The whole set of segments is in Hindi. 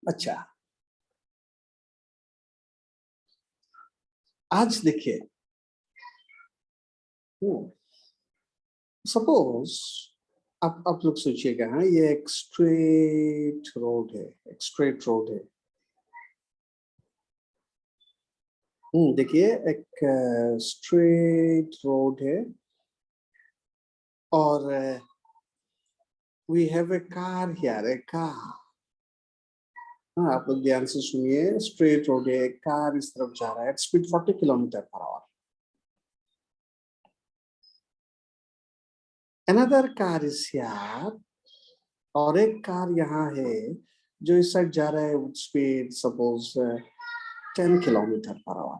अच्छा, आज देखिए, सपोज आप लोग सोचिएगा, हाँ, ये एक स्ट्रेट रोड है, एक स्ट्रेट रोड है। देखिए, एक स्ट्रेट रोड है और we have a car here, a car. हाँ, आप लोग ध्यान से सुनिए, स्ट्रेट रोड है, एक कार इस तरफ जा रहा है, speed 40 kilometre per our. Another car is here, और एक कार यहाँ है जो इस साइड जा रहा है, speed suppose 10 kilometre per our.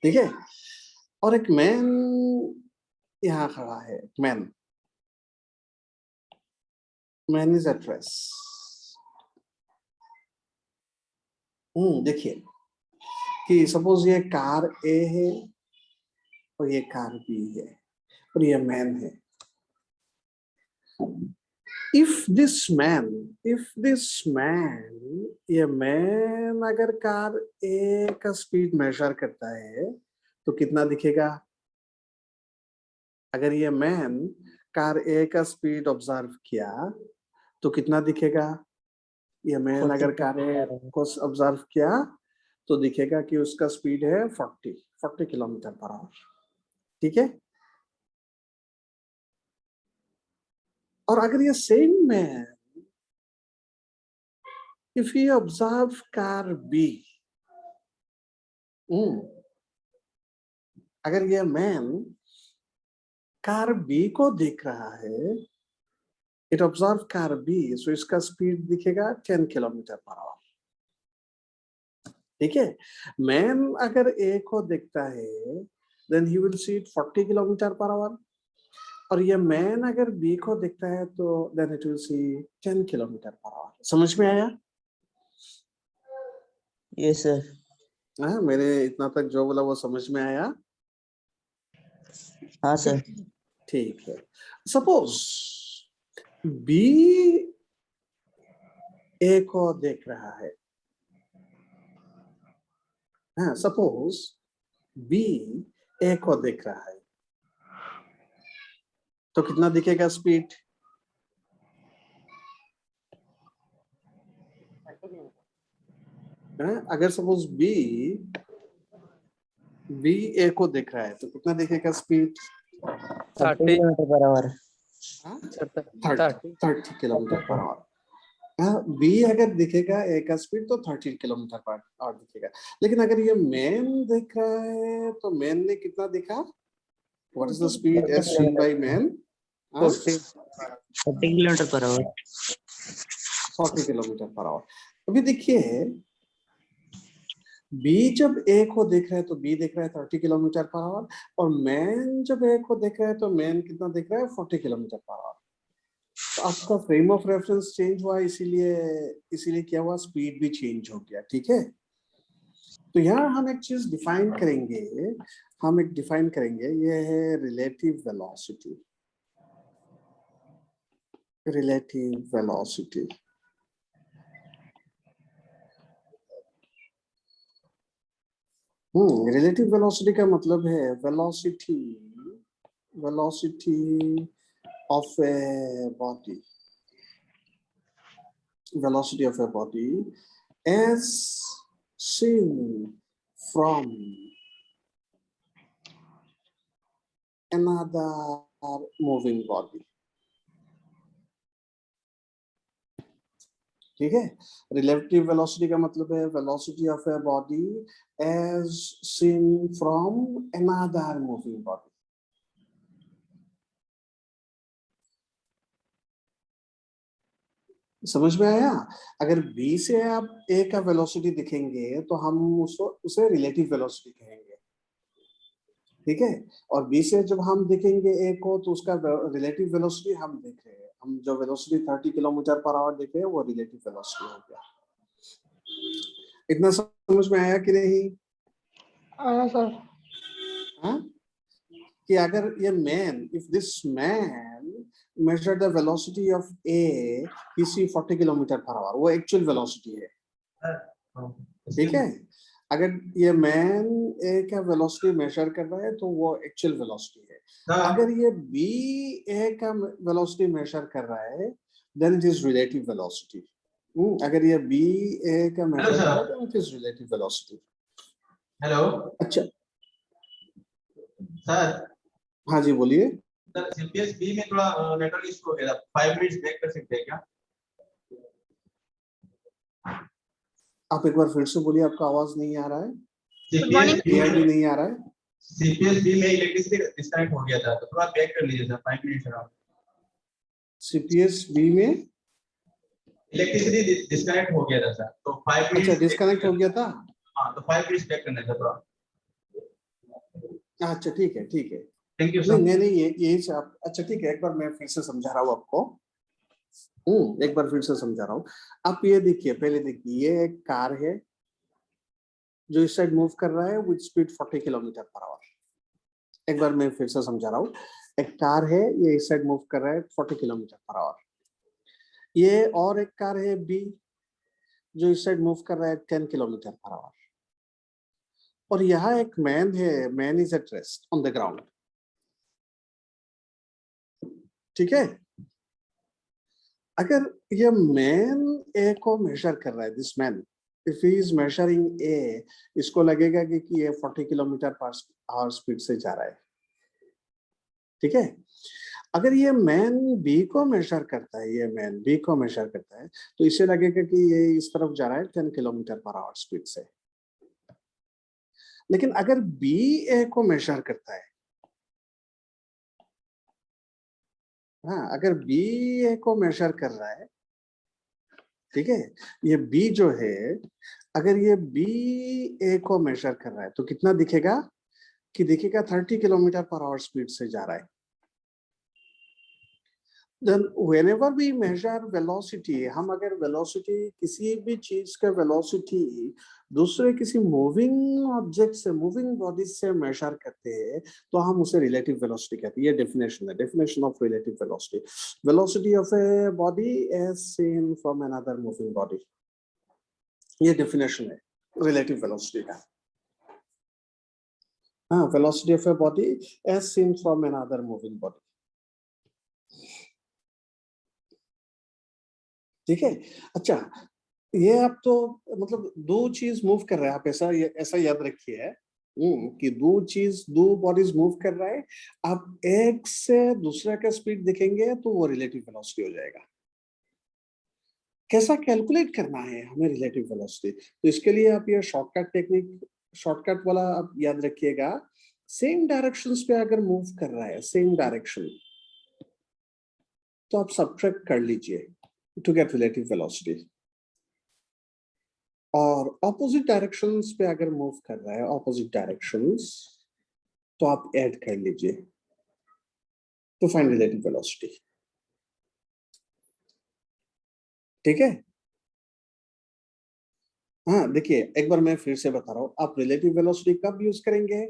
ठीक है, और एक मैन यहाँ खड़ा है, मैन इज एट रेस्ट। देखिए कि सपोज ये कार ए है और ये कार बी है और ये मैन है। if this man ये मैन अगर कार ए का स्पीड मेजर करता है तो कितना दिखेगा? अगर ये मैन कार ए का स्पीड ऑब्जर्व किया तो कितना दिखेगा? ये मैन अगर कार ए को ऑब्जर्व किया तो दिखेगा कि उसका स्पीड है 40 किलोमीटर पर आवर। ठीक है, और अगर ये same man if we observe car B, अगर ये मैन कार बी को देख रहा है, इट ऑब्जर्व कार बी, सो इसका स्पीड दिखेगा 10 किलोमीटर पर आवर। ठीक है, मैन अगर ए को देखता है then he will see it 40 kilometre per hour, और ये मैन अगर बी को देखता है तो then it will see 10 kilometre per hour. समझ में आया? Yes sir. हाँ, मेरे इतना तक जो बोला वो समझ में आया? हाँ सर। ठीक है, सपोज बी ए को देख रहा है। हाँ, सपोज बी ए को देख रहा है तो कितना दिखेगा स्पीड? अगर सपोज बी ए को देख रहा है तो कितना दिखेगा speed? 30 kilometre per hour. 30 kilometre per hour. B अगर दिखेगा ए का स्पीड तो 30 किलोमीटर पर आवर दिखेगा। लेकिन अगर ये मैन देख रहा है तो मैन ने कितना देखा? What is the speed as seen by man? 40 kilometre per hour. 40 kilometre per hour. अभी देखिए, बी जब ए को देख रहा है तो बी देख रहा है 30 किलोमीटर पर आवर, और मैन जब ए को देख रहा है तो मैन कितना देख रहा है? 40 किलोमीटर पर आवर। तो आपका फ्रेम ऑफ रेफरेंस चेंज हुआ, इसीलिए क्या हुआ? स्पीड भी चेंज हो गया। ठीक है, तो यहाँ हम एक चीज डिफाइन करेंगे, ये है रिलेटिव वेलोसिटी। रिलेटिव वेलोसिटी का मतलब है velocity of a body, as seen from another moving body। ठीक है, रिलेटिव वेलोसिटी का मतलब है velocity of a body as seen from another moving body. समझ में आया? अगर बी से आप ए का वेलोसिटी दिखेंगे तो हम उसे रिलेटिव वेलोसिटी कहेंगे। ठीक है, और बी से जब हम देखेंगे ए को तो उसका रिलेटिव वेलोसिटी हम देख रहे हैं, हम जो वेलोसिटी 30 किलोमीटर पर आवर देख रहे हैं वो रिलेटिव वेलोसिटी हो गया। इतना समझ में आया कि नहीं? आया सर। हाँ, कि अगर ये man, if this man measure the velocity of A, we see 40 kilometre per our, वो एक्चुअल वेलोसिटी है, ठीक है। अगर ये मैन ए का वेलोसिटी मेजर कर रहा है तो वो एक्चुअल वेलोसिटी है। अगर ये बी ए का वेलोसिटी मेजर कर रहा है then it is relative velocity. अगर ये बी ए का मेजर कर रहा है then it is relative velocity. Hello अच्छा सर। हाँ जी बोलिए। सर सीपीएस बी में थोड़ा नेटवर्क इशू हो गया था, 5 मिनट्स ब्रेक कर सकते हैं क्या? आप एक बार फिर से बोलिए, आपका आवाज नहीं आ रहा है, सीपीएस क्लियर भी नहीं आ रहा है। सीपीएस बी में इलेक्ट्रिसिटी डिस्कनेक्ट हो गया था, तो थोड़ा ब्रेक कर लीजिए sir, 5 minutes around. CPS B में इलेक्ट्रिसिटी डिस्कनेक्ट हो गया था सर, तो 5 मिनट्स। अच्छा डिस्कनेक्ट हो गया था। हाँ तो 5 मिनट्स ब्रेक करना था थोड़ा। अच्छा ठीक है ठीक है। थैंक यू नहीं सर। नहीं ये आप अच्छा ठीक है, एक बार मैं फिर से समझा रहा हूँ आपको। एक बार फिर से समझा रहा हूँ। आप ये देखिए, पहले देखिए, ये एक कार है जो इस साइड मूव कर रहा है with speed 40 kilometre per our. एक बार मैं फिर से समझा रहा हूँ। एक कार है, ये इस साइड मूव कर रहा है 40 किलोमीटर पर आवर। ये और एक कार है बी जो इस साइड मूव कर रहा है 10 किलोमीटर पर आवर। और यहाँ एक मैन है, man is at rest on the ground, ठीक है। अगर ये मैन ए को मेजर कर रहा है, this man if he is measuring a, इसको लगेगा कि ये 40 किलोमीटर पर आवर स्पीड से जा रहा है, ठीक है। अगर ये मैन बी को मेजर करता है, ये मैन बी को मेजर करता है तो इसे लगेगा कि ये इस तरफ जा रहा है 10 किलोमीटर पर आवर स्पीड से। लेकिन अगर बी ए को मेजर करता है, हाँ अगर बी ए को मेजर कर रहा है, ठीक है, ये बी जो है, अगर ये बी ए को मेजर कर रहा है तो कितना दिखेगा कि दिखेगा 30 किलोमीटर पर आवर स्पीड से जा रहा है। Then whenever we measure velocity, हम अगर velocity किसी भी चीज का velocity दूसरे किसी moving object से, moving body से measure करते हैं तो हम उसे relative velocity कहते हैं। ये definition है, definition of relative velocity. Velocity of a body as seen from another moving body. ये definition है relative velocity का। हाँ, velocity of a body as seen from another moving body. ठीक है। अच्छा ये आप तो मतलब दो चीज मूव कर रहे हैं, आप ऐसा याद रखिए कि दो बॉडीज मूव कर रहा है, आप एक से दूसरा का स्पीड देखेंगे तो वो रिलेटिव वेलोसिटी हो जाएगा। कैसा कैलकुलेट करना है हमें रिलेटिव वेलोसिटी, तो इसके लिए आप ये शॉर्टकट टेक्निक, शॉर्टकट वाला आप याद रखिएगा। सेम डायरेक्शंस पे अगर मूव कर रहा है, सेम डायरेक्शन, तो आप सब्ट्रैक्ट कर लीजिए टू गेट रिलेटिव वेलोसिटी। और ऑपोजिट डायरेक्शंस पे अगर मूव कर रहा है, ऑपोजिट डायरेक्शंस, तो आप ऐड कर लीजिए टू फाइंड रिलेटिव वेलोसिटी, ठीक है। हाँ देखिए, एक बार मैं फिर से बता रहा हूँ, आप रिलेटिव वेलोसिटी कब यूज करेंगे,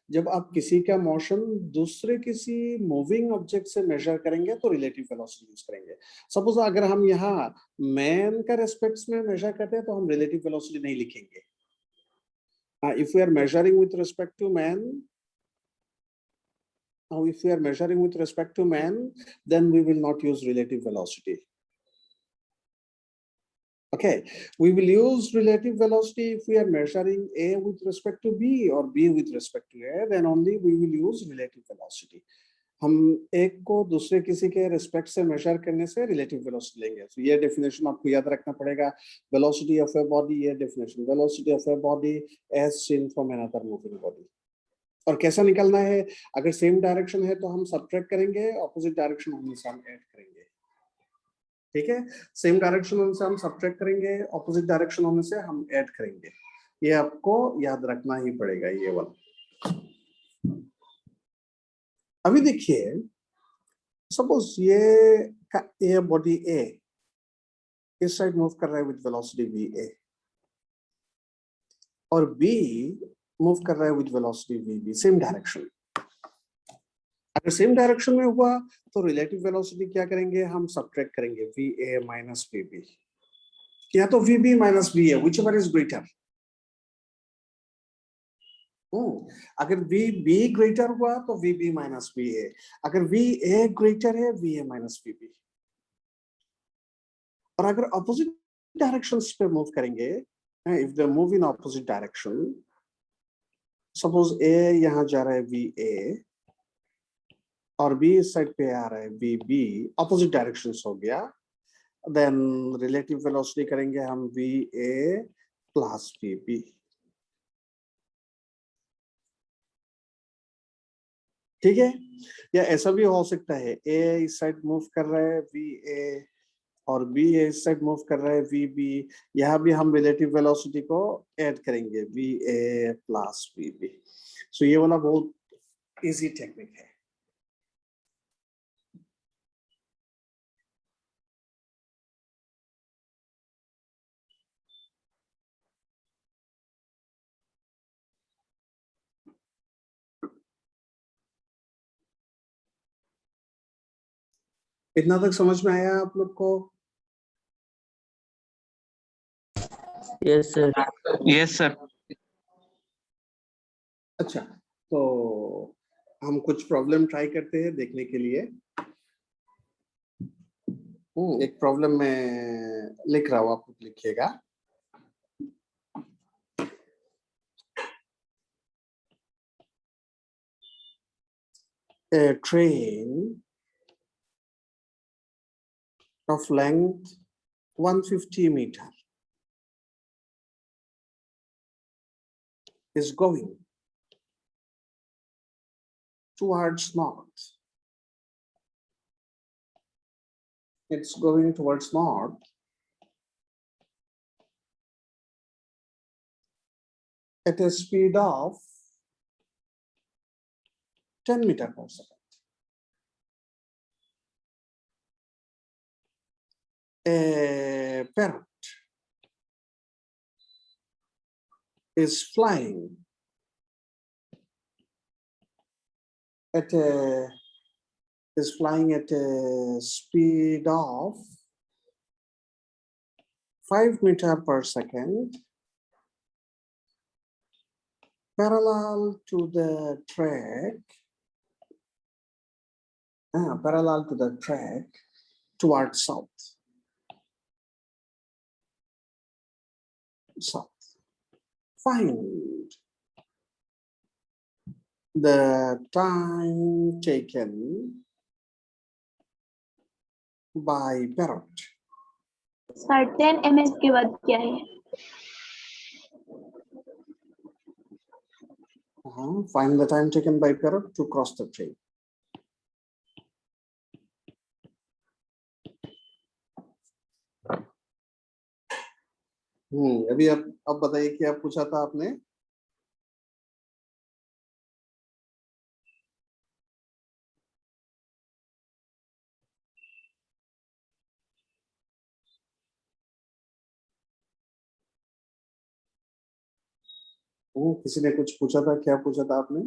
जब आप किसी का मोशन दूसरे किसी मूविंग ऑब्जेक्ट से मेजर करेंगे तो रिलेटिव वेलोसिटी यूज करेंगे। सपोज अगर हम यहाँ मैन का रेस्पेक्ट्स में मेजर करते हैं तो हम रिलेटिव वेलोसिटी नहीं लिखेंगे। If we are measuring with respect to man, if we are measuring with respect to man, then we will not use relative velocity. Okay, we will use relative velocity if we are measuring A with respect to B or B with respect to A, then only we will use relative velocity. हम एक को दूसरे किसी के रिस्पेक्ट से मेजर करने से रिलेटिव वेलोसिटी लेंगे। तो ये डेफिनेशन आपको याद रखना पड़ेगा। वेलोसिटी ऑफ ए बॉडी, ये definition, velocity of a body as seen from another moving body. और कैसा निकलना है, अगर सेम डायरेक्शन है तो हम सब्ट्रैक्ट करेंगे, ऑपोजिट डायरेक्शन होने से हम ऐड करेंगे, ठीक है। सेम डायरेक्शन होने से हम सब्ट्रैक्ट करेंगे, ऑपोजिट डायरेक्शन होने से हम ऐड करेंगे। ये आपको याद रखना ही पड़ेगा ये वाला। अभी देखिए, सपोज ये बॉडी ए इस साइड मूव कर रहा है विद वेलोसिटी वी ए, और बी मूव कर रहा है with velocity V B, same direction. अगर सेम डायरेक्शन में हुआ तो रिलेटिव वेलोसिटी क्या करेंगे, हम सब्ट्रैक्ट करेंगे va माइनस vb, या तो vb minus va, which ever is greater. अगर vb ग्रेटर हुआ तो vb माइनस va, अगर va ग्रेटर है va माइनस vb। और अगर अपोजिट डायरेक्शंस पे मूव करेंगे, if they move in opposite direction, suppose a यहां जा रहा है va और b इस साइड पे आ रहा है vb, अपोजिट डायरेक्शंस हो गया, देन रिलेटिव वेलोसिटी करेंगे हम va प्लस vb। ठीक है, या ऐसा भी हो सकता है a इस साइड मूव कर रहा है va और b इस साइड मूव कर रहा है vb, यहाँ भी हम रिलेटिव वेलोसिटी को ऐड करेंगे va प्लस vb। सो ये वाला बहुत इजी टेक्निक है। इतना तक समझ में आया आप लोग को? Yes sir. Yes sir. अच्छा, तो हम कुछ प्रॉब्लम ट्राई करते हैं देखने के लिए। एक प्रॉब्लम में लिख रहा हूँ, आप लोग लिखिएगा। A train of length 150 meter is going towards north. It's going towards north at a speed of 10 meter per second. A parrot is flying at a speed of 5 meter per second, parallel to the track, towards south. Find the time taken by parrot. Sir 10 ms के बाद क्या है? Find the time taken by parrot to cross the train. अभी अब बताइए क्या पूछा था आपने? किसी ने कुछ पूछा था, क्या पूछा था आपने?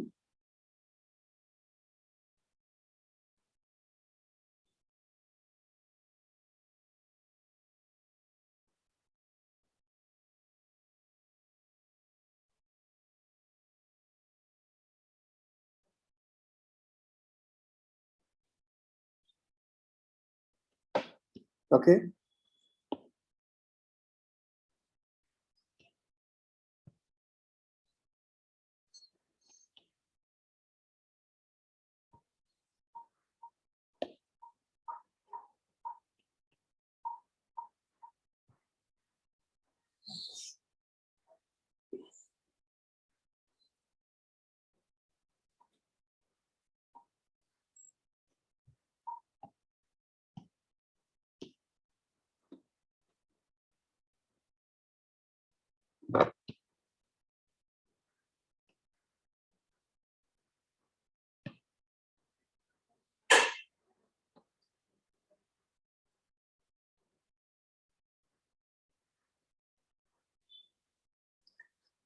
ओके,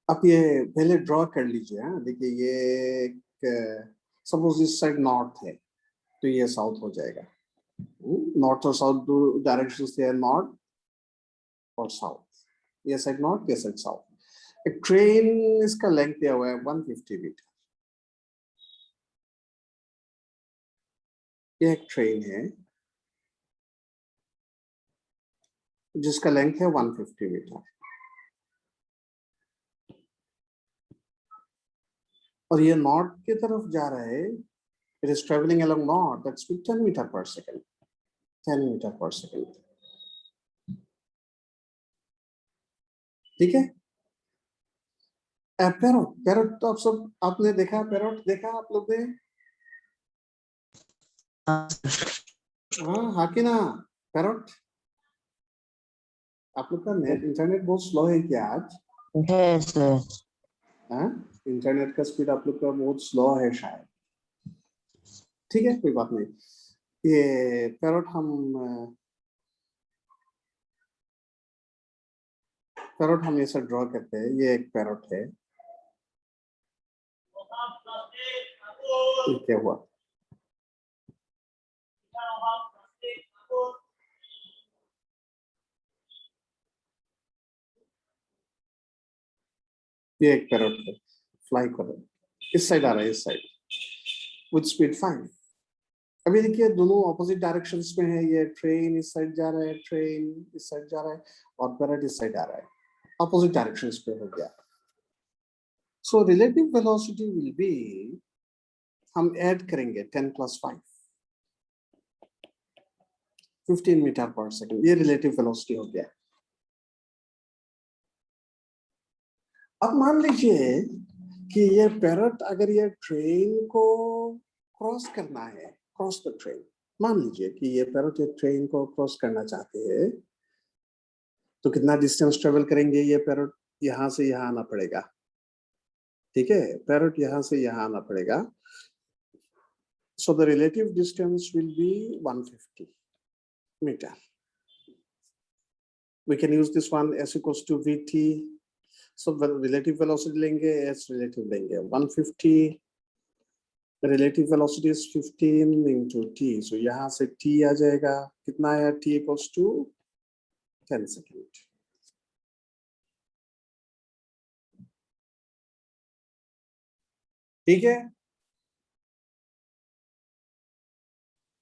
आप ये पहले ड्रॉ कर लीजिए। देखिए ये एक सपोज इस साइड नॉर्थ है तो ये साउथ हो जाएगा। नॉर्थ और साउथ दो डायरेक्शंस थे, नॉर्थ और साउथ, ये साइड नॉर्थ, ये साइड साउथ। एक ट्रेन, इसका लेंथ दिया हुआ है 150 मीटर। ये एक ट्रेन है जिसका लेंथ है 150 मीटर, और ये नॉर्थ की तरफ जा रहा है। It is travelling along north at speed 10 metre per second, 10 metre per second. ठीक है। पैरोट, पैरोट तो आप सब आपने देखा, पैरोट देखा आप लोग ने? हाँ हाँ कि ना? पैरोट, आप लोग का नेट इंटरनेट बहुत स्लो है क्या आज? है सर। हाँ, इंटरनेट का स्पीड आप लोग का बहुत स्लो है शायद। ठीक है, कोई बात नहीं। ये पैरोट हम ऐसा ड्रॉ करते हैं। ये एक पैरोट है। ये क्या हुआ? ये एक पैरोट है, फ्लाई कर रहा है, इस साइड आ रहा है, इस साइड विद स्पीड 5। अभी देखिए दोनों ऑपोजिट डायरेक्शंस में है। ये ट्रेन इस साइड जा रहा है, ट्रेन इस साइड जा रहा है, और पैरोट इस साइड आ रहा है। ऑपोजिट डायरेक्शंस पे हो गया। So relative velocity will be, हम ऐड करेंगे 10 + 5, 15 मीटर पर सेकंड। ये रिलेटिव वेलोसिटी हो गया। अब मान लीजिए कि ये पैरोट अगर ये ट्रेन को क्रॉस करना है, क्रॉस द ट्रेन, मान लीजिए कि ये पैरोट ये ट्रेन को क्रॉस करना चाहते हैं, तो कितना डिस्टेंस ट्रेवल करेंगे? ये पैरोट यहां से यहां आना पड़ेगा। ठीक है, पैरोट यहां से यहां आना पड़ेगा। So the relative distance will be 150 metre. We can use this one s equals to vt. So relative velocity लेंगे, s relative लेंगे 150, relative velocity is 15 into t, so यहाँ से t आ जाएगा, कितना आया? t equals to 10 second. ठीक है।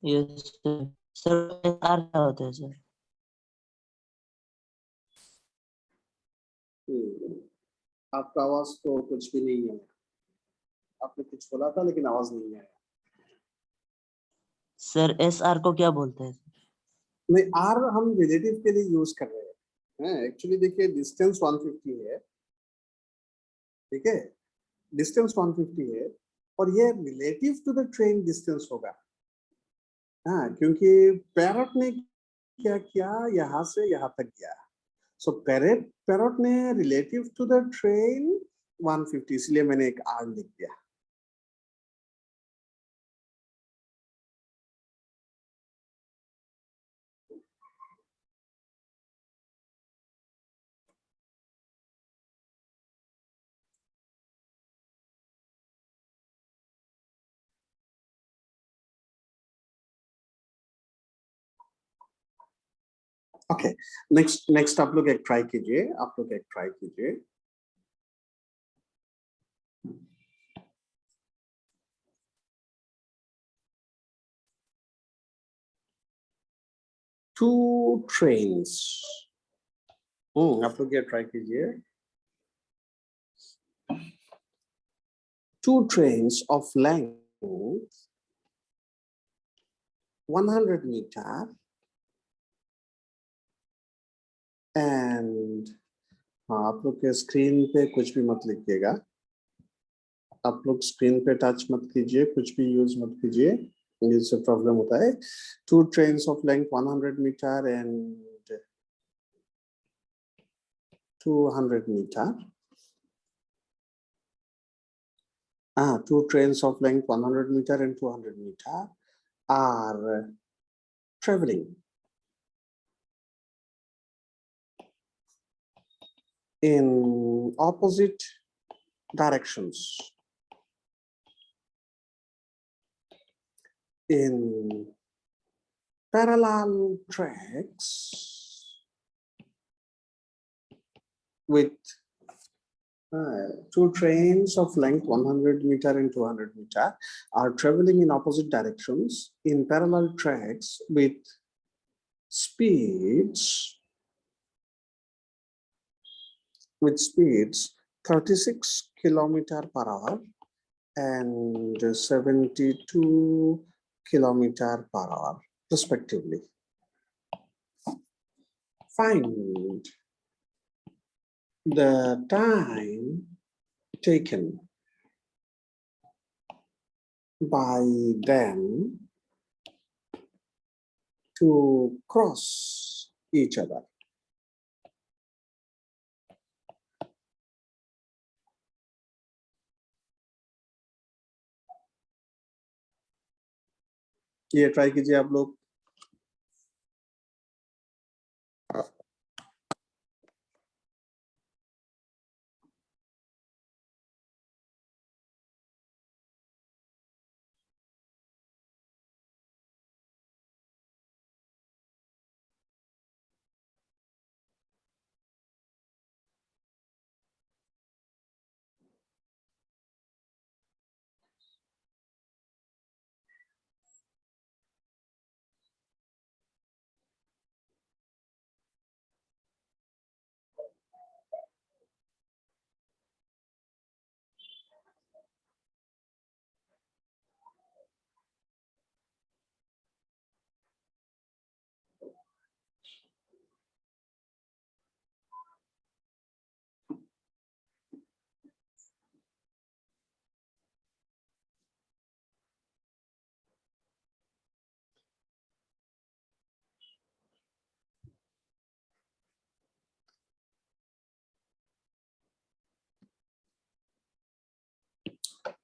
Yes sir. सर आर क्या होता है सर? आपका आवाज तो कुछ भी नहीं है। आपने कुछ बोला था लेकिन आवाज नहीं आया। सर एस आर को क्या बोलते हैं? नहीं, आर हम रिलेटिव के लिए यूज कर रहे हैं। एक्चुअली देखिए डिस्टेंस 150 है। ठीक है, डिस्टेंस 150 है, और ये relative to the train distance होगा। हाँ, क्योंकि पैरोट ने क्या किया, यहाँ से यहाँ तक गया। सो पैरोट ने रिलेटिव टू द ट्रेन 150, इसलिए मैंने एक आर लिख दिया। ओके, नेक्स्ट आप लोग एक ट्राई कीजिए, आप लोग एक ट्राई कीजिए। टू ट्रेन्स, आप लोग ये ट्राई कीजिए। Two trains of length 100 meter and, हाँ आप लोग के स्क्रीन पे कुछ भी मत लिखिएगा। आप लोग स्क्रीन पे टच मत कीजिए, कुछ भी यूज मत कीजिए, इससे प्रॉब्लम होता है। Two trains of length 100 metre and 200 metre. Two trains of length 100 meter and 200 meter are traveling in opposite directions. in parallel tracks with two trains of length 100 meter and 200 meter are traveling in opposite directions in parallel tracks with speeds 36 kilometer per hour and 72 kilometer per hour respectively. Find the time taken by them to cross each other. ये ट्राई कीजिए आप लोग।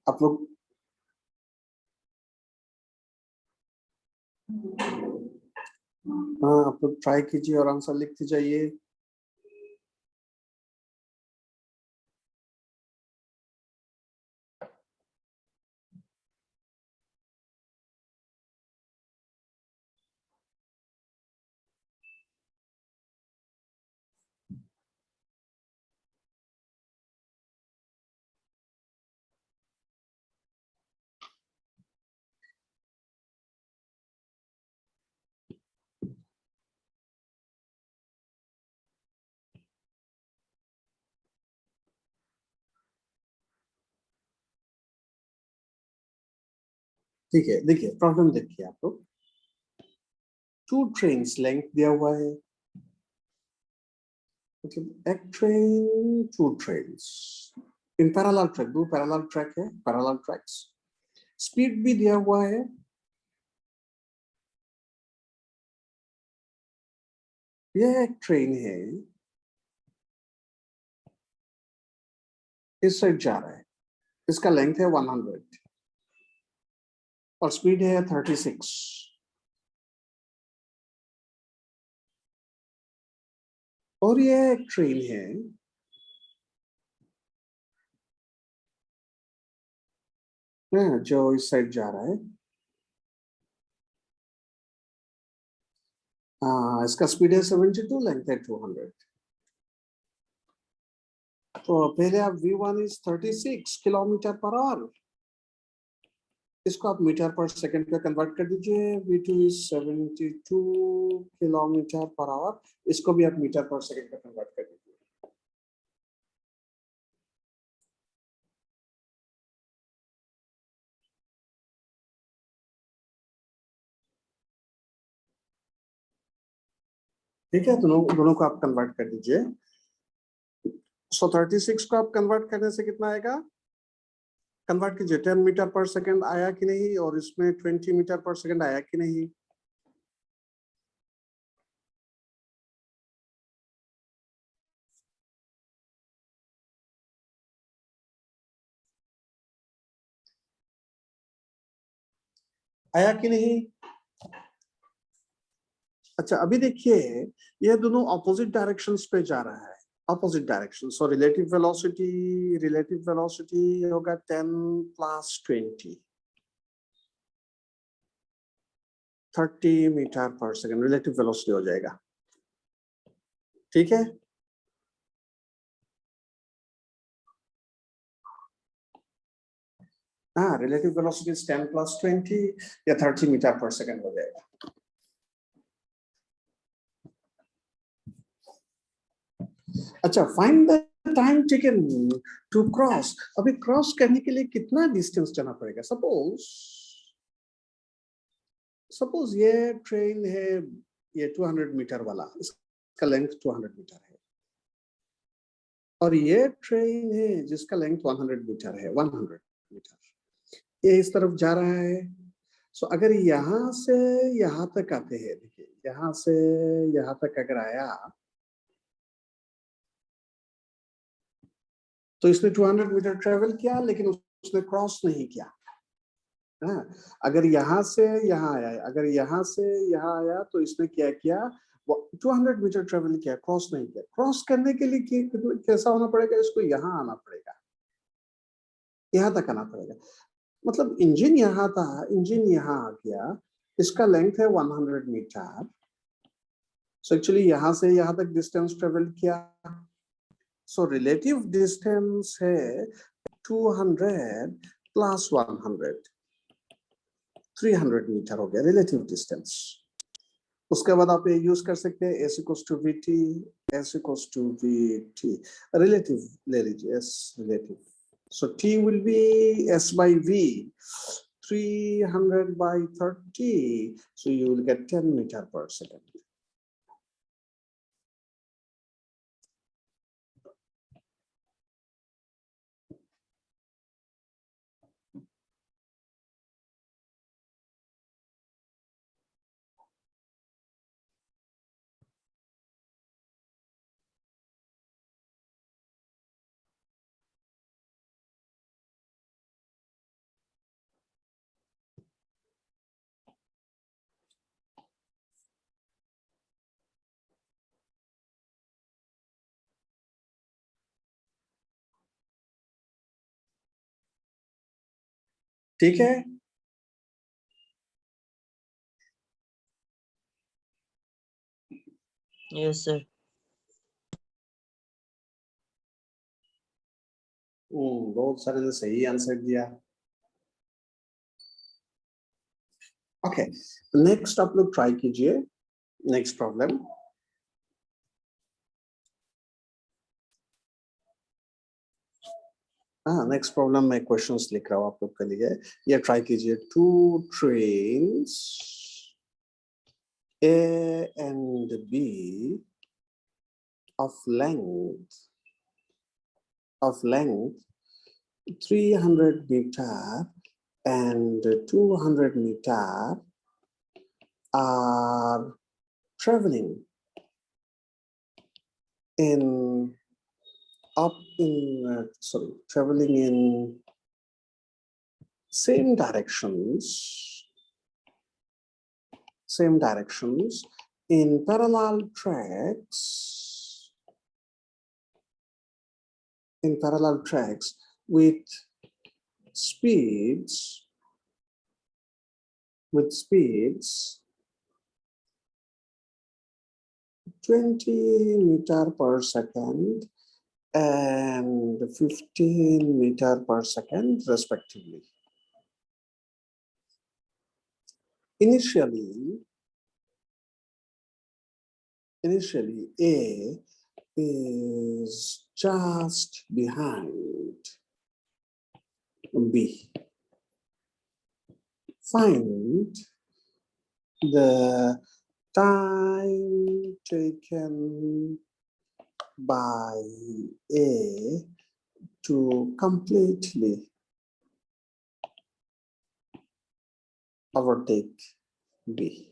आप लोग हाँ, आप लोग ट्राई कीजिए और आंसर लिखते जाइए। ठीक है, देखिए प्रॉब्लम देखिए आप लोग। टू ट्रेन्स लेंथ दिया हुआ है, मतलब एक train two trains in parallel track, दो पैरेलल ट्रैक है, पैरेलल ट्रैक्स। स्पीड भी दिया हुआ है, यह एक ट्रेन है, इस साइड जा रहा है, इसका लेंथ है 100 और स्पीड है 36। और यह एक ट्रेन है, जो इस साइड जा रहा है, इसका स्पीड है 72, लेंथ है 200। तो पहले आप V1 is 36 kilometre per our, इसको आप मीटर पर सेकंड पे कन्वर्ट कर दीजिए। V2 is 72 kilometre per our, इसको भी आप मीटर पर सेकंड पे कन्वर्ट कर दीजिए। ठीक है, दोनों को आप कन्वर्ट कर दीजिए। सो 36 को आप कन्वर्ट करने से कितना आएगा, कन्वर्ट कीजिए, 10 मीटर पर सेकंड आया कि नहीं, और इसमें 20 मीटर पर सेकंड आया कि नहीं। आया कि नहीं। अच्छा अभी देखिए, ये दोनों ऑपोजिट डायरेक्शंस पे जा रहा है, opposite direction. So relative velocity होगा 10 + 20। 30 metre per second relative velocity हो जाएगा। ठीक है, हाँ, रिलेटिव वेलोसिटी 10 + 20 या 30 मीटर पर सेकेंड हो जाएगा। अच्छा, find the time taken to cross. अभी क्रॉस करने के लिए कितना डिस्टेंस जाना पड़ेगा? सपोज ये ट्रेन है, ये 200 मीटर वाला, इसका लेंथ 200 मीटर है, और ये ट्रेन है जिसका लेंथ 100 मीटर है, 100 मीटर, ये इस तरफ जा रहा है। सो अगर यहां से यहां तक आते हैं, देखिए यहां से यहां तक अगर आया तो इसने 200 मीटर ट्रेवल किया, लेकिन उसने क्रॉस नहीं किया। हाँ, अगर यहां से यहां आया, अगर यहां से यहां आया तो इसने क्या किया? वो 200 मीटर ट्रेवल किया, क्रॉस नहीं किया। क्रॉस करने के लिए कैसा होना पड़ेगा? इसको यहां आना पड़ेगा, यहां तक आना पड़ेगा। मतलब इंजन यहां था, इंजन यहां आ गया, इसका लेंथ है 100 मीटर। सो एक्चुअली यहां से यहां तक डिस्टेंस ट्रेवल किया। सो रिलेटिव डिस्टेंस है 200 + 100, 300 मीटर हो गया रिलेटिव डिस्टेंस। उसके बाद आप ये यूज कर सकते हैं S = VT, S = VT, relative ले लीजिए, S relative. So T will be S/V, 300/30, so you will get 10 meter per second. ठीक है, यस सर। बहुत सारे ने सही आंसर दिया। ओके, नेक्स्ट आप लोग ट्राई कीजिए, नेक्स्ट प्रॉब्लम। हाँ, नेक्स्ट प्रॉब्लम में क्वेश्चंस लिख रहा हूँ आप लोग के लिए, ये ट्राई कीजिए। 2 trains A and B of length 300 meter and 200 meter are traveling in traveling in same directions in parallel tracks with speeds 20 meter per second and 15 meter per second respectively. Initially A is just behind B. Find the time taken by A to completely overtake B.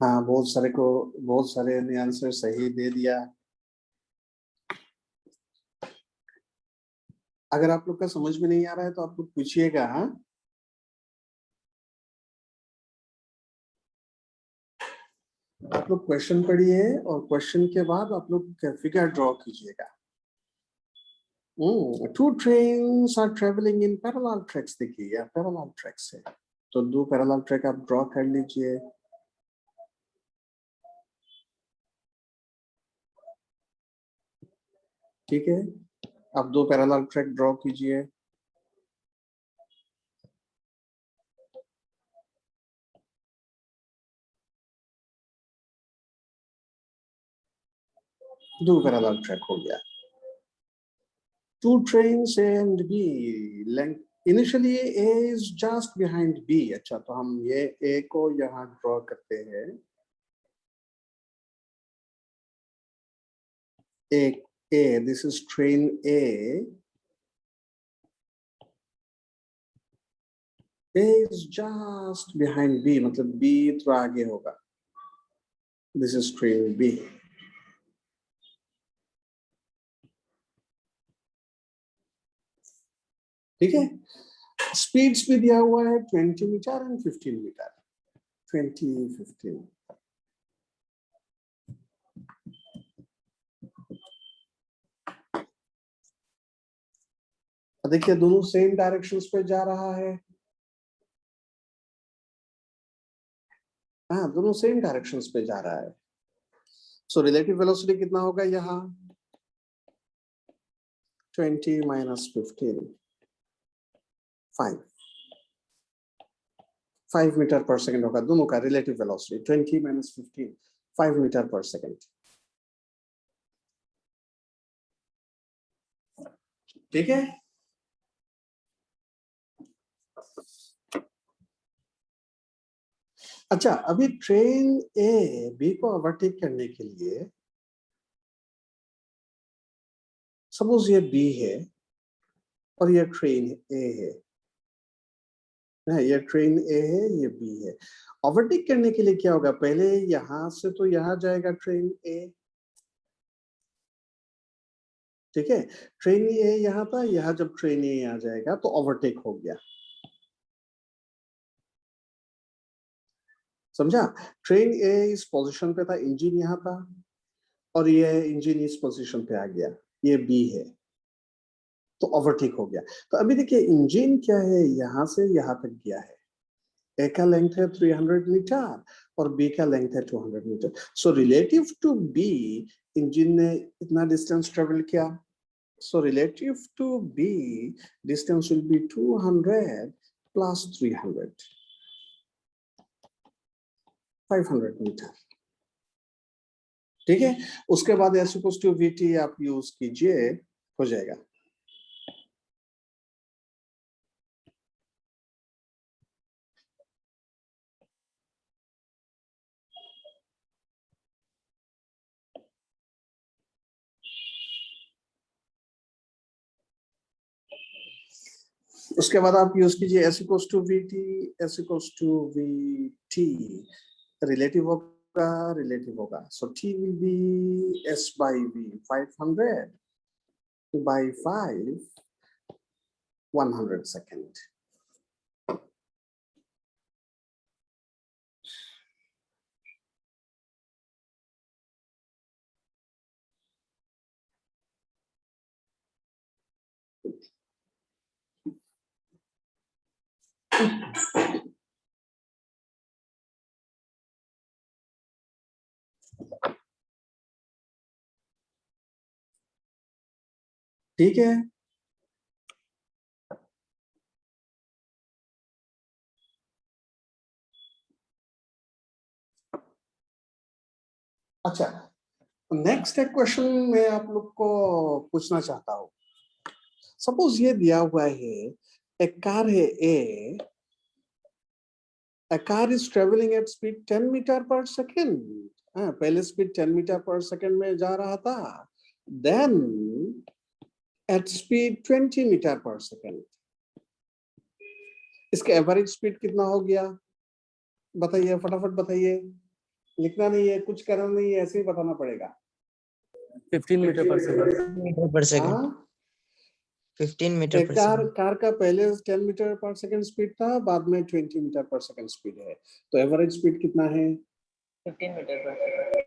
हाँ, बहुत सारे ने आंसर सही दे दिया। अगर आप लोग का समझ में नहीं आ रहा है तो आप लोग पूछिएगा। हाँ, आप लोग क्वेश्चन पढ़िए और क्वेश्चन के बाद आप लोग फिगर ड्रॉ कीजिएगा। Two trains are travelling in parallel tracks, देखिए यह पैरेलल ट्रैक्स है, तो दो पैरेलल ट्रैक आप ड्रॉ कर लीजिए। ठीक है, आप दो पैरेलल ट्रैक ड्रॉ कीजिए। दो पैरेलल ट्रैक हो गया। Two trains A and B, length initially A is just behind B। अच्छा, तो हम ये A को यहाँ ड्रॉ करते हैं। A, this is train A। A is just behind B, मतलब B थोड़ा आगे होगा। This is train B। ठीक है, स्पीड्स भी दिया हुआ है 20 मीटर एंड 15 मीटर। 20, 15। देखिए दोनों सेम डायरेक्शंस पे जा रहा है। हाँ, दोनों सेम डायरेक्शंस पे जा रहा है। सो रिलेटिव वेलोसिटी कितना होगा यहाँ? 20 माइनस 15, 5 मीटर पर सेकंड होगा दोनों का relative velocity. 20 minus 15, 5 metre per second. ठीक है, अच्छा अभी ट्रेन ए बी को ओवरटेक करने के लिए, सपोज ये बी है और ये ट्रेन ए है, ये ट्रेन ए है, ये बी है। ओवरटेक करने के लिए क्या होगा? पहले यहां से तो यहां जाएगा ट्रेन ए। ठीक है, ट्रेन ए यहाँ था, यहाँ जब ट्रेन ए आ जाएगा तो ओवरटेक हो गया। समझा? ट्रेन ए इस पोजीशन पे था, इंजन यहाँ था, और ये इंजन इस पोजीशन पे आ गया, ये बी है, तो ओवरटेक हो गया। तो अभी देखिए इंजन क्या है, यहाँ से यहाँ तक गया है। ए का लेंथ है 300 मीटर और बी का लेंथ है 200 metre. So relative to B engine ने इतना डिस्टेंस ट्रेवल किया। So relative to B, distance will be 200 plus 300, 500 metre. ठीक है, उसके बाद S equals to VT आप यूज कीजिए, हो जाएगा। उसके बाद आप यूज कीजिए S equals to VT, S equals to VT, relative होगा, so T will be S by V, 500 by 5, 100 second। ठीक है, अच्छा नेक्स्ट एक क्वेश्चन मैं आप लोग को पूछना चाहता हूँ। सपोज ये दिया हुआ है, एक कार है A, a car is traveling at speed 10 metre per second. पहले स्पीड 10 मीटर पर सेकेंड में जा रहा था, then at speed 20 metre per second. इसका एवरेज स्पीड कितना हो गया बताइए, फटाफट बताइए। लिखना नहीं है, कुछ करना नहीं है, ऐसे ही बताना पड़ेगा। 15 metre per second. Metre per second. हाँ, 15 मीटर एक पर कार सेकंड। कार का पहले 10 मीटर पर सेकंड स्पीड था, बाद में 20 मीटर पर सेकंड स्पीड है, तो एवरेज स्पीड कितना है? 15 मीटर पर सेकंड।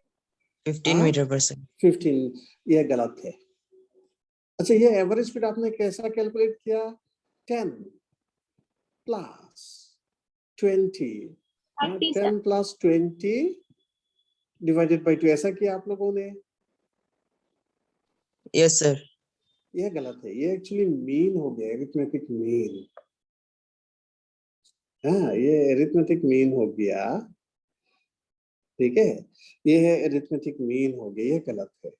15 हाँ? Metre per second. 15, ये गलत है। अच्छा, ये एवरेज स्पीड आपने कैसा कैलकुलेट किया? 10 plus 20, 30 sir. 10 plus 20 divided by 2, ऐसा किया आप लोगों ने? Yes sir. ये गलत है, ये एक्चुअली मीन हो गया, एरिथमेटिक मीन। हाँ, ये एरिथमेटिक मीन हो गया, ठीक है, ये है एरिथमेटिक मीन हो गया, ये गलत है।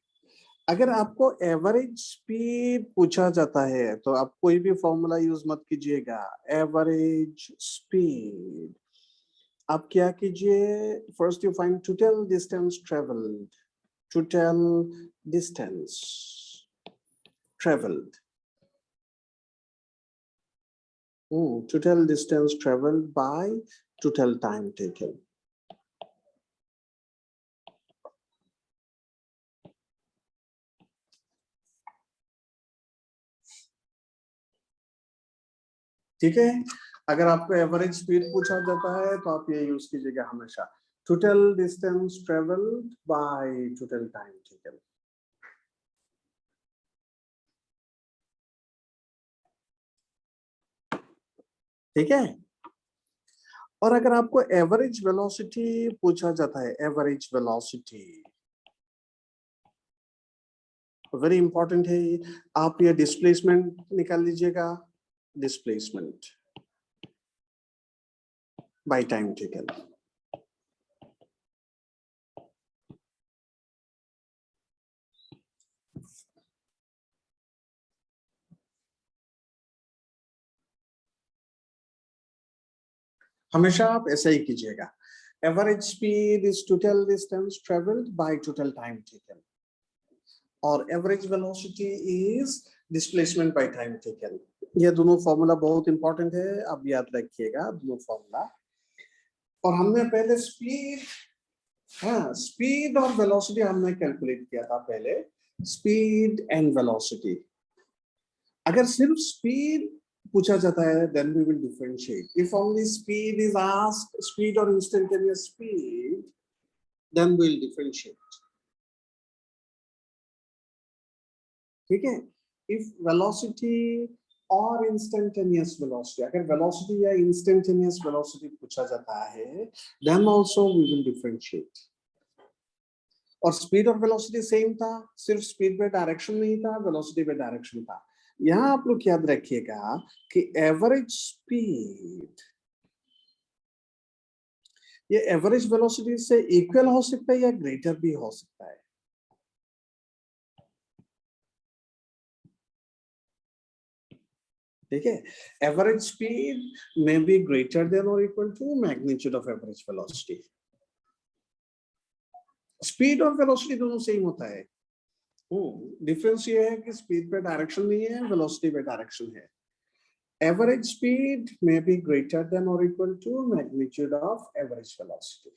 अगर आपको एवरेज स्पीड पूछा जाता है तो आप कोई भी फॉर्मूला यूज मत कीजिएगा। एवरेज स्पीड आप क्या कीजिए, first you find total distance travelled, total distance travelled, total distance traveled by total time taken. ठीक है, अगर आपको एवरेज स्पीड पूछा जाता है तो आप ये यूज कीजिएगा हमेशा, total distance travelled by total time taken. ठीक है, और अगर आपको एवरेज वेलोसिटी पूछा जाता है, एवरेज वेलोसिटी वेरी इंपॉर्टेंट है, आप ये डिस्प्लेसमेंट निकाल लीजिएगा, डिस्प्लेसमेंट बाय टाइम टेकन। हमेशा आप ऐसा ही कीजिएगा, average speed is total distance travelled by total time taken, और average velocity is displacement by time taken. ये दोनों फॉर्मूला बहुत इंपॉर्टेंट है, आप याद रखिएगा दोनों फॉर्मूला। और हमने पहले स्पीड, हाँ, स्पीड और वेलोसिटी हमने कैलकुलेट किया था पहले, स्पीड एंड वेलोसिटी। अगर सिर्फ स्पीड पूछा जाता है then we will differentiate. If only speed is asked, speed or instantaneous speed, then we will differentiate. ठीक है, if velocity or instantaneous velocity, अगर velocity या instantaneous velocity पूछा जाता है then also we will differentiate. और स्पीड और वेलोसिटी सेम था, सिर्फ स्पीड पे डायरेक्शन नहीं था, वेलोसिटी पे डायरेक्शन था। यहां आप लोग याद रखिएगा कि एवरेज स्पीड ये एवरेज वेलोसिटी से इक्वल हो सकता है या ग्रेटर भी हो सकता है। ठीक है, एवरेज स्पीड में बी ग्रेटर देन और equal to magnitude of average velocity. Speed और वेलोसिटी दोनों सेम होता है, डिफरेंस ये है कि स्पीड पे डायरेक्शन नहीं है, वेलोसिटी पे डायरेक्शन है। Average speed may be greater than or equal to magnitude of average velocity.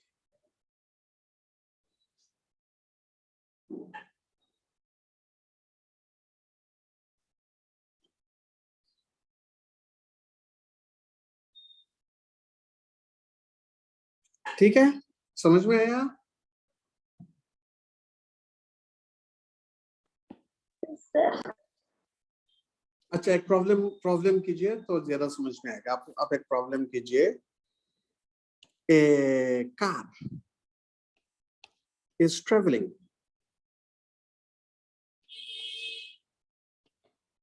ठीक है, समझ में आया? सर अच्छा, एक प्रॉब्लम कीजिए तो ज्यादा समझ में आएगा। आप एक प्रॉब्लम कीजिए, a car is traveling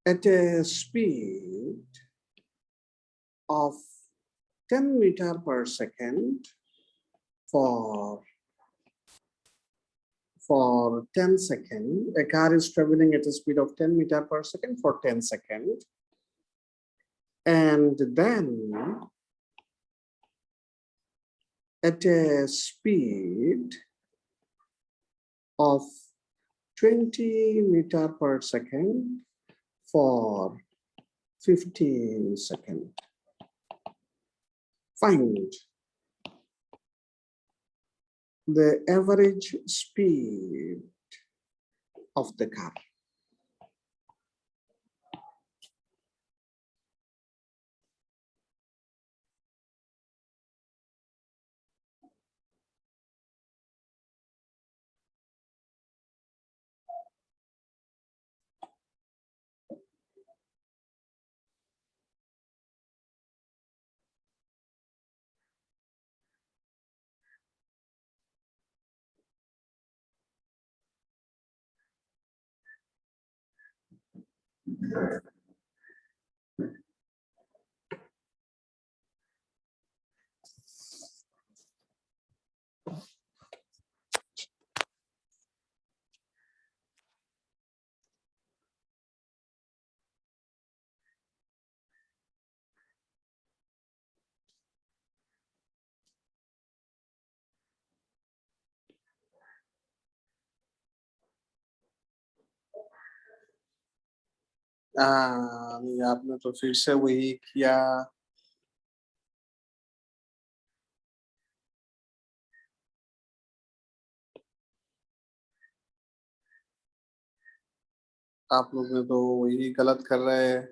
at a speed of 10 meter per second for 10 seconds. A car is traveling at a speed of 10 meter per second for 10 seconds, and then at a speed of 20 meter per second for 15 seconds. Find the average speed of the car. नहीं, आपने तो फिर से वही किया। आप लोग ने तो वही गलत कर रहे हैं।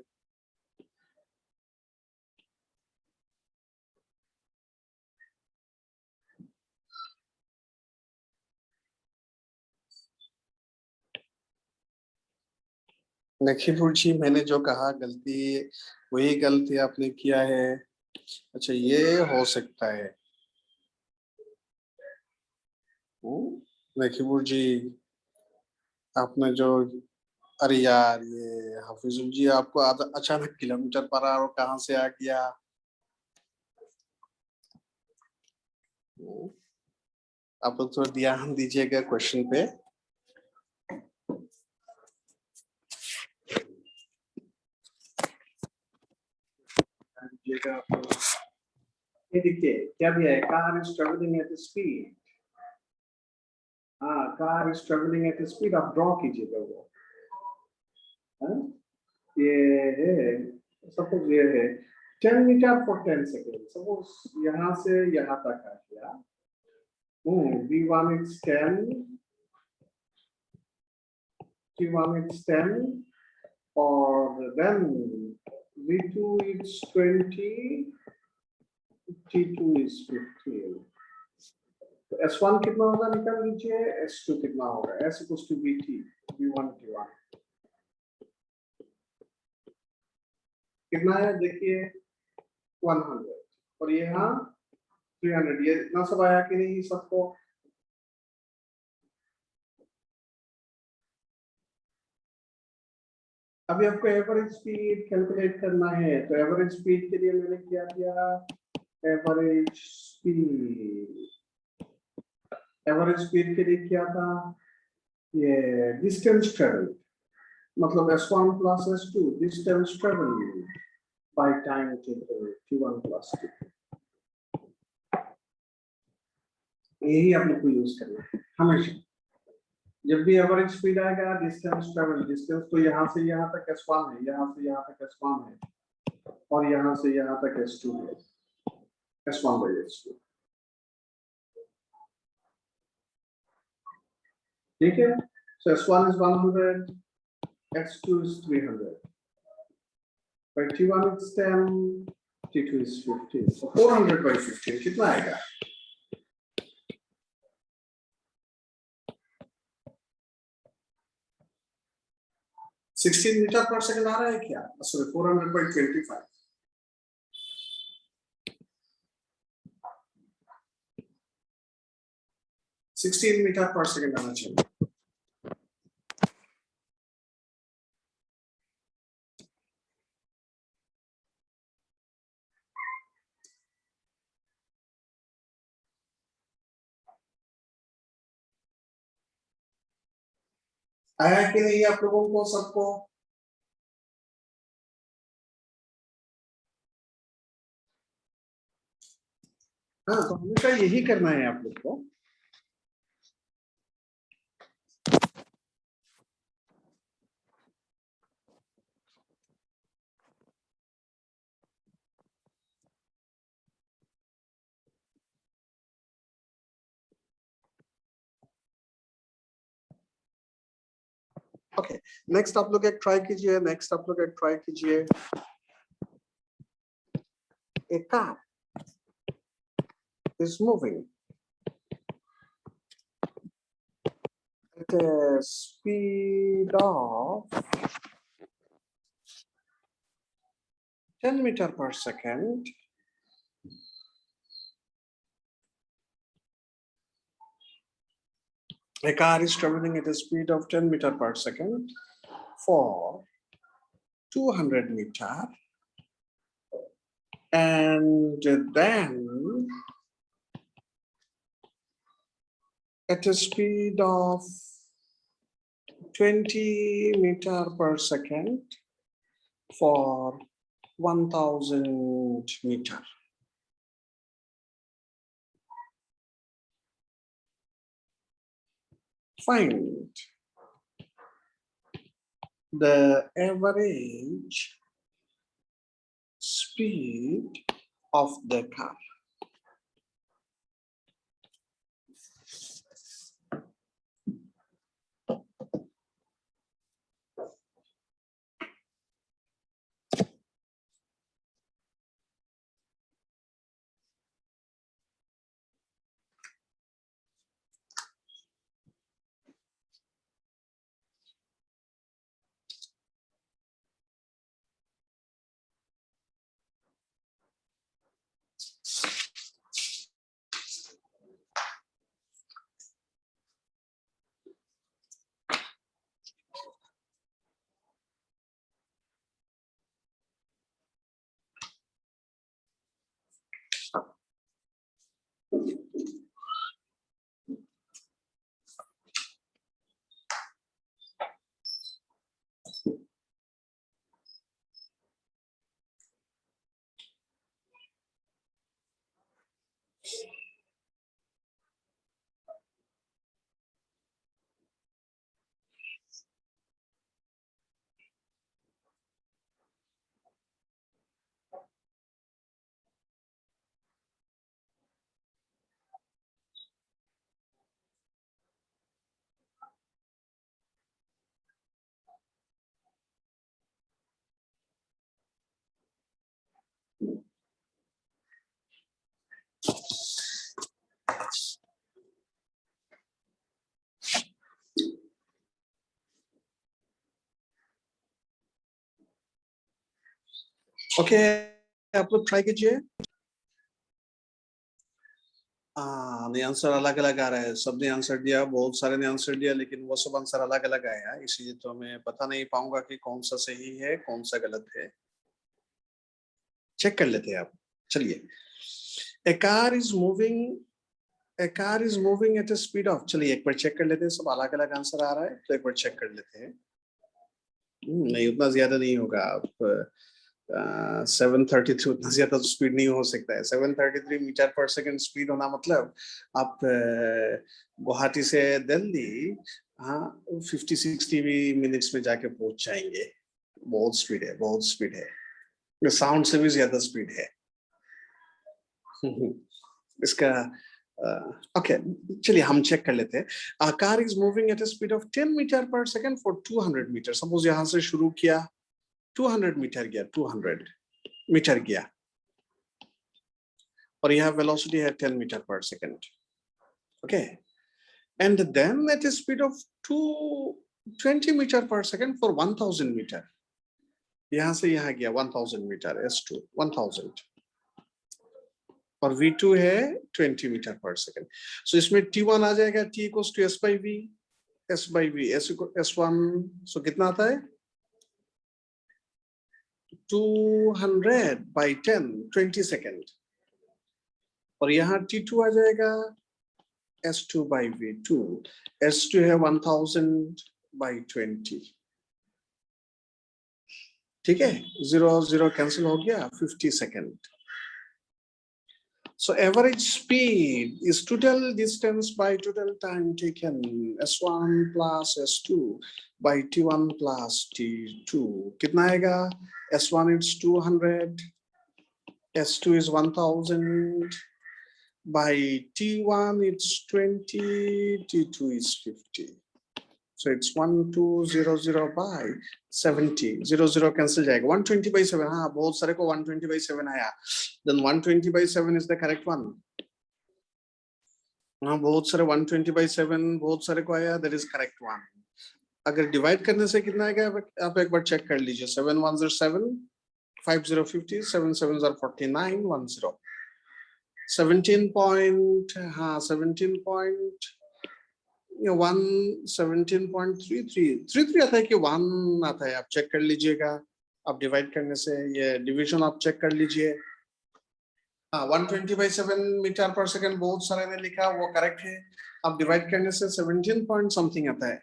लखीमपुर जी, मैंने जो कहा गलती, वही गलती आपने किया है। अच्छा, ये हो सकता है। लखीमपुर जी, आपने जो, अरे यार, ये हाफिजुल जी, आपको अचानक किलोमीटर पर आवर कहाँ से आ गया? आप लोग थोड़ा ध्यान दीजिएगा क्वेश्चन पे। ये देखिए क्या दिया है, car is travelling at speed. हाँ, car is travelling at speed, आप ड्रॉ कीजिएगा वो। ये है, सपोज ये है 10 मीटर फॉर 10 सेकेंड। सपोज यहाँ से यहाँ तक आ गया। V1 is 10, T1 is 10, और then V2 is 20, T2 is 15। तो S1 कितना होगा निकाल लीजिए, S2 कितना होगा, S equals to VT, V1 T1 कितना है देखिए 100, और ये यहाँ 300। ये इतना सब आया कि नहीं सबको? अभी आपको एवरेज स्पीड कैलकुलेट करना है, तो एवरेज स्पीड के लिए मैंने क्या किया, एवरेज स्पीड के लिए क्या था, ये डिस्टेंस ट्रेवल, मतलब S1 plus S2 distance travel by time taken T1 plus T2। यही आप लोग को यूज करना है हमेशा। जब भी एवरेज स्पीड आएगा, डिस्टेंस ट्रेवल, डिस्टेंस तो यहाँ से यहाँ तक S1 है, यहाँ से यहाँ तक S1 है, और यहाँ से यहाँ तक S2 है, S1 by S2। ठीक है, so S1 is 100, S2 is 300, by T1 is 10, T2 is 15, so 400 by 15 कितना आएगा? 16 मीटर पर सेकंड आ रहा है क्या? Sorry, 400 by 25, 16 metre per second आना चाहिए। आया कि नहीं आप लोगों को सबको? हाँ, तो हमेशा यही करना है आप लोग को। Okay, next आप लोग एक try कीजिए, next आप लोग एक try कीजिए. A car is moving at a speed of 10 meters per second. A car is traveling at a speed of 10 meters per second for 200 meters, and then at a speed of 20 meters per second for 1000 meters. Find the average speed of the car. Okay, आप लोग ट्राई कीजिए. नहीं, आंसर अलग अलग आ रहा है. सबने आंसर दिया, बहुत सारे ने आंसर दिया, लेकिन वो सब आंसर अलग अलग आया, इसलिए तो मैं बता नहीं पाऊंगा कि कौन सा सही है कौन सा गलत है. चेक कर लेते हैं आप. चलिए. A car is moving at a speed of. चलिए एक बार चेक कर लेते हैं. सब अलग अलग आंसर आ रहा है, तो एक बार चेक कर लेते हैं. नहीं, उतना ज्यादा नहीं होगा. आप 733 उतना ज्यादा तो स्पीड नहीं हो सकता है. 733 मीटर पर सेकंड स्पीड होना मतलब आप गुवाहाटी से दिल्ली 50-60 मिनट्स में जाके पहुंच जाएंगे. बहुत स्पीड है, बहुत स्पीड है. साउंड से भी ज्यादा स्पीड है इसका. ओके, चलिए हम चेक कर लेते हैं. A car is moving at a speed of 10 metre per second for 200 metre. Suppose यहां से शुरू किया, 200 मीटर गया, 200 मीटर गया, और यह वेलोसिटी है 10 metre per second. Okay, and then at a speed of 220 metre per second for 1000 metre. यहां से यहां गया 1000 मीटर, S2 1000, और V2 है 20 मीटर पर सेकंड. सो इसमें T1 आ जाएगा, T equals to S by V, S1. सो कितना आता है? 200 by 10, 20 सेकंड. और यहाँ T2 आ जाएगा S2 by V2. S2 है 1000 by 20. ठीक है, 0 0 कैंसिल हो गया, 50 second. So average speed is total distance by total time taken, S1 plus S2 by T1 plus T2. कितना आएगा? S1 is 200, S2 is 1000, by T1 it's 20, T2 is 50. So it's 1200 by 70. 0 cancel जाएगा. 120 by 7. हाँ, बहुत सारे को 120 by 7 आया. Then 120 by 7 is the correct one. हाँ, बहुत सारे 120 by 7 बहुत सारे को आया. That is correct one. अगर divide करने से कितना आएगा आप एक बार check कर लीजिए. 7 1s are 7, 5 0 50, 7 7s are 49, 1 0. 17 point. हाँ, 17 point. 17.33 आता है कि 1 आता है. आप चेक कर लीजिएगा. आप डिवाइड करने से ये डिवीजन आप चेक कर लीजिए. 120 by 7 मीटर पर सेकंड बहुत सारे ने लिखा, वो करेक्ट है. आप डिवाइड करने से 17 पॉइंट समथिंग आता है.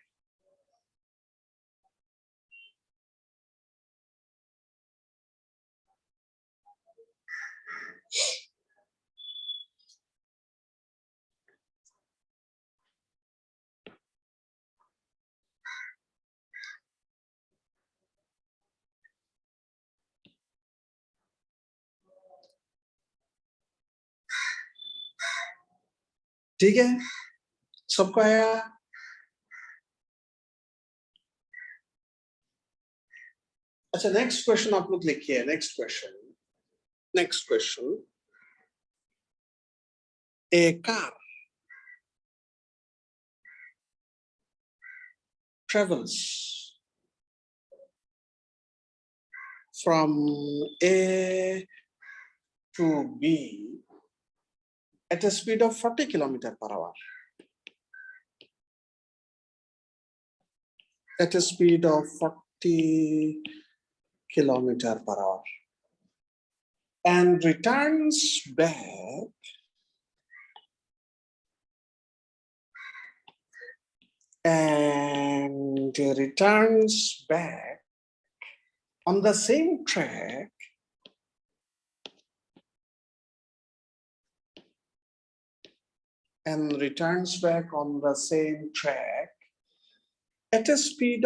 ठीक है, सबको आया. अच्छा, नेक्स्ट क्वेश्चन आप लोग लिखिए. Next question. A car travels from A to B at a speed of 40 km/h. At a speed of 40 km/h and returns back on the same track at a speed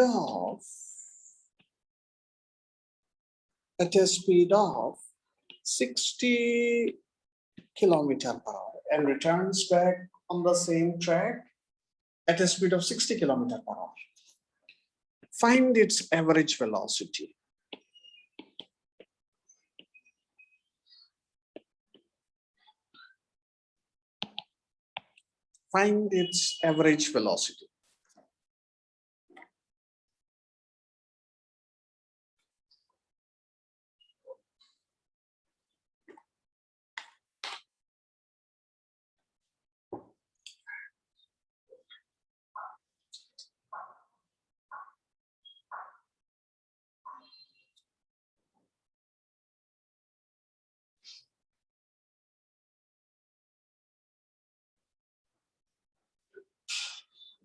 of 60 km/h and returns back on the same track at a speed of 60 km/h. Find its average velocity. Find its average velocity.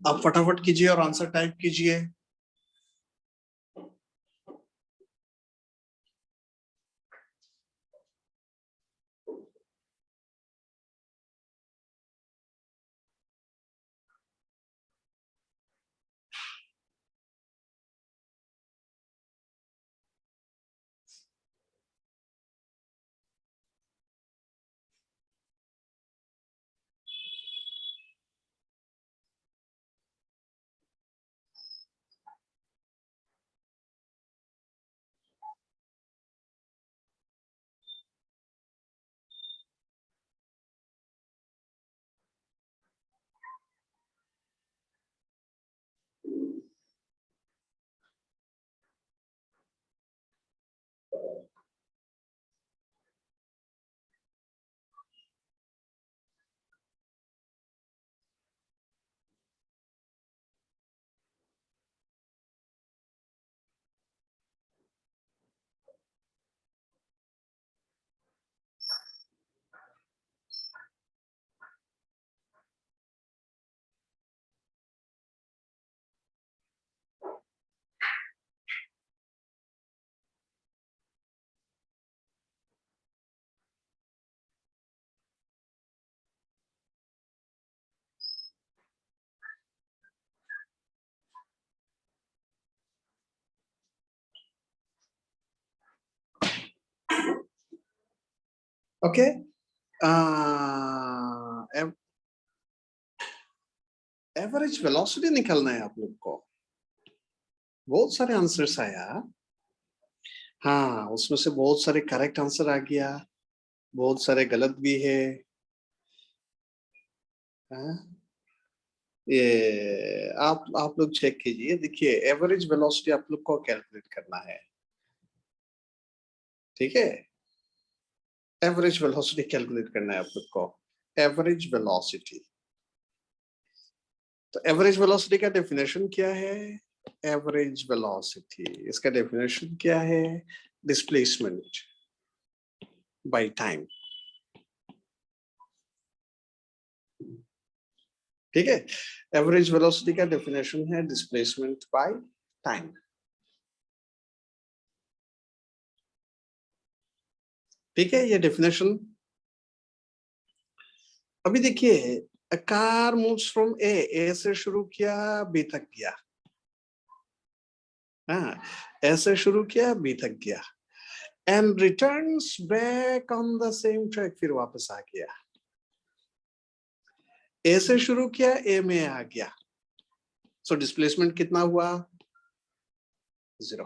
आप फटाफट कीजिए और आंसर टाइप कीजिए. ओके. एवरेज वेलोसिटी निकालना है आप लोग को. बहुत सारे आंसर्स आया। हाँ, उसमें से बहुत सारे करेक्ट आंसर आ गया, बहुत सारे गलत भी है। हाँ? ये आप लोग चेक कीजिए, देखिए एवरेज वेलोसिटी आप लोग को कैलकुलेट करना है, ठीक है। एवरेज वेलोसिटी कैलकुलेट करना है आप लोग को, एवरेज वेलोसिटी। तो एवरेज वेलोसिटी का डेफिनेशन क्या है? एवरेज वेलोसिटी, इसका डेफिनेशन क्या है? डिस्प्लेसमेंट बाय टाइम, ठीक है। एवरेज वेलोसिटी का डेफिनेशन है डिस्प्लेसमेंट बाय टाइम। ठीक है, ये डेफिनेशन। अभी देखिए, a car moves from A से शुरू किया, B तक गया। हाँ, A से शुरू किया, B तक गया, and returns back on the same track, फिर वापस आ गया। A से शुरू किया, A में आ गया, so displacement कितना हुआ? 0।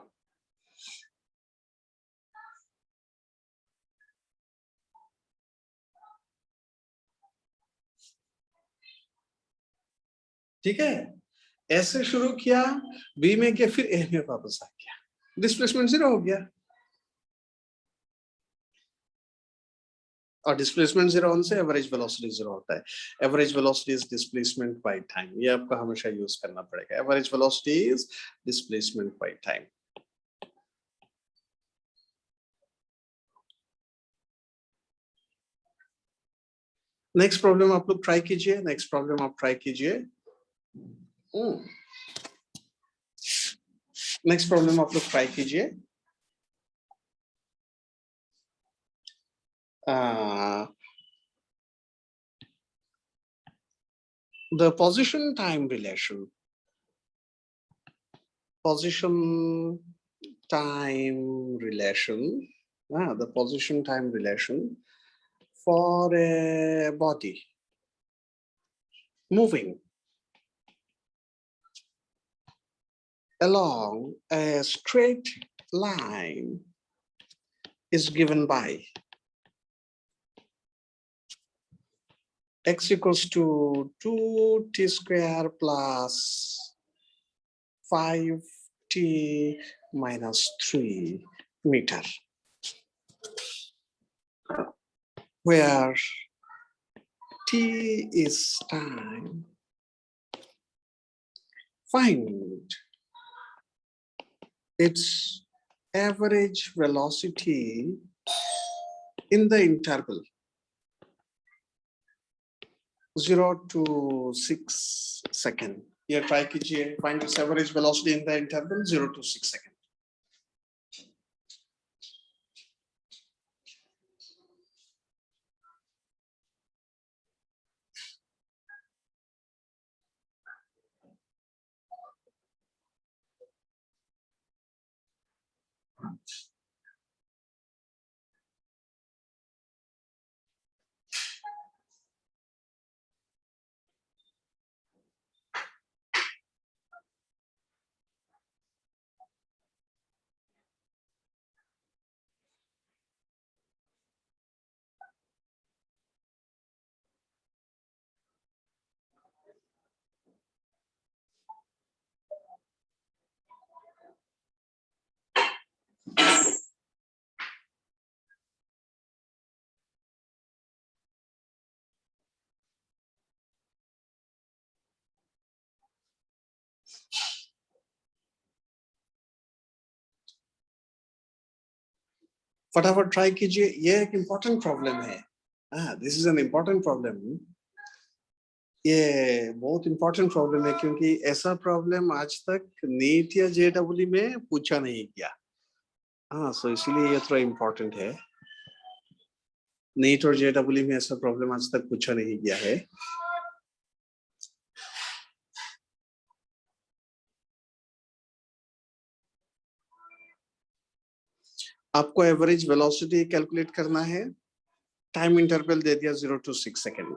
ठीक है, A से शुरू किया, B में गया, फिर A में वापस आ गया, डिस्प्लेसमेंट 0 हो गया। और डिस्प्लेसमेंट 0 होने से एवरेज वेलोसिटी 0 होता है। Average velocity is displacement by time, ये आपको हमेशा यूज करना पड़ेगा। Average velocity is displacement by time. Next problem आप लोग ट्राई कीजिए, नेक्स्ट प्रॉब्लम आप ट्राई कीजिए। नेक्स्ट प्रॉब्लम आप लोग ट्राई कीजिए। The position time relation, position time relation, the position time relation for a body moving along a straight line is given by x equals to 2t square plus 5t minus 3 meter, where t is time. Find its average velocity in the interval 0 to 6 seconds. Here try कीजिए, find its average velocity in the interval 0 to 6 seconds. फटाफट ट्राई कीजिए, ये एक इम्पोर्टेंट प्रॉब्लम है। This is an important problem. ये बहुत इम्पोर्टेंट प्रॉब्लम है, क्योंकि ऐसा प्रॉब्लम आज तक नीट या जेडब्ल्यू में पूछा नहीं गया। सो इसलिए ये थोड़ा इम्पोर्टेंट है। नीट और जेडब्ल्यू में ऐसा प्रॉब्लम आज तक पूछा नहीं गया है। आपको एवरेज वेलोसिटी कैलकुलेट करना है, टाइम इंटरवल दे दिया 0 to 6 सेकेंड।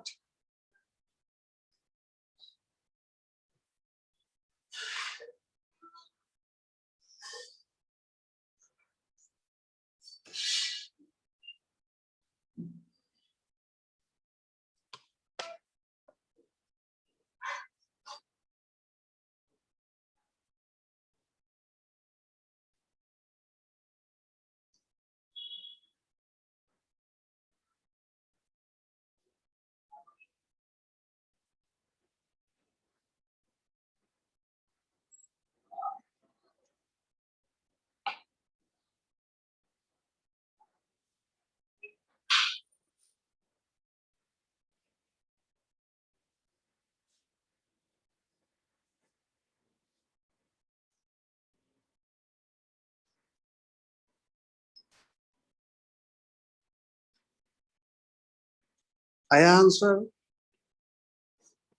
आया आंसर?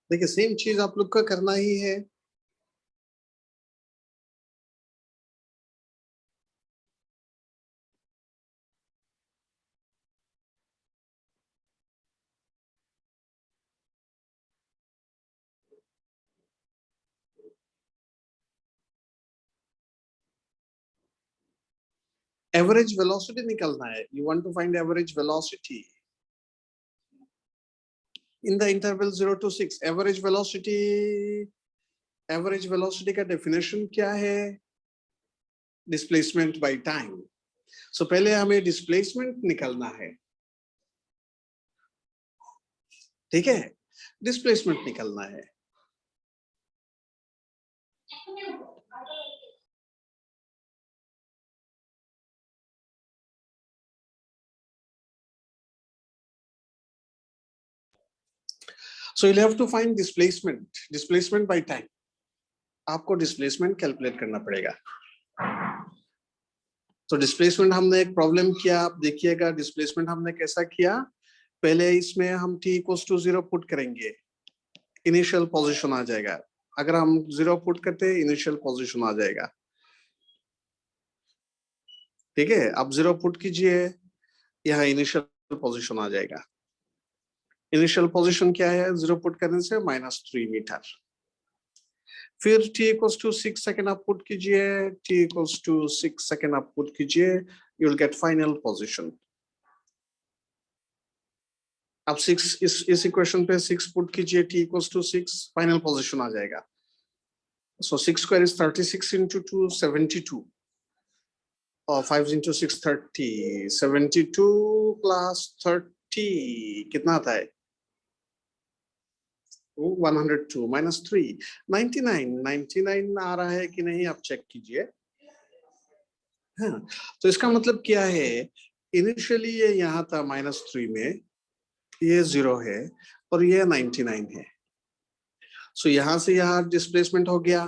देखिए सेम चीज आप लोग का करना ही है। एवरेज वेलोसिटी निकलना है। You want to find average velocity in the interval 0 to 6। Average velocity का डेफिनेशन क्या है? Displacement by time. सो पहले हमें डिस्प्लेसमेंट निकलना है, ठीक है, डिस्प्लेसमेंट निकलना है। So you'll have to find displacement by time। आपको डिस्प्लेसमेंट कैलकुलेट करना पड़ेगा। तो डिस्प्लेसमेंट हमने एक प्रॉब्लम किया, आप देखिएगा डिस्प्लेसमेंट हमने कैसा किया। पहले इसमें हम t इक्वल्स टू 0 पुट करेंगे, इनिशियल पोजीशन आ जाएगा। अगर हम 0 पुट करते हैं इनिशियल पोजीशन आ जाएगा, ठीक है। अब 0 पुट कीजिए, यहाँ इनिशियल पोजीशन आ जाएगा। इनिशियल पोजीशन क्या है? 0 पुट करने से -3 मीटर। फिर t इक्वल्स टू 6 सेकेंड आप पुट कीजिए, t इक्वल्स टू 6 सेकेंड आप पुट कीजिए, you will get final position. अब 6 इस इक्वेशन पे 6 पुट कीजिए, t equals to 6, final position आ जाएगा। सो 6 स्क्वायर इज 36 into 2 72, और 5 into 6 30, 72 प्लस 30 कितना आता है? 102 -3 99 आ रहा है कि नहीं आप चेक कीजिए। हाँ, तो इसका मतलब क्या है? इनिशियली ये यहाँ था -3 में, ये 0 है और ये 99 है। सो यहाँ से यहाँ डिस्प्लेसमेंट हो गया,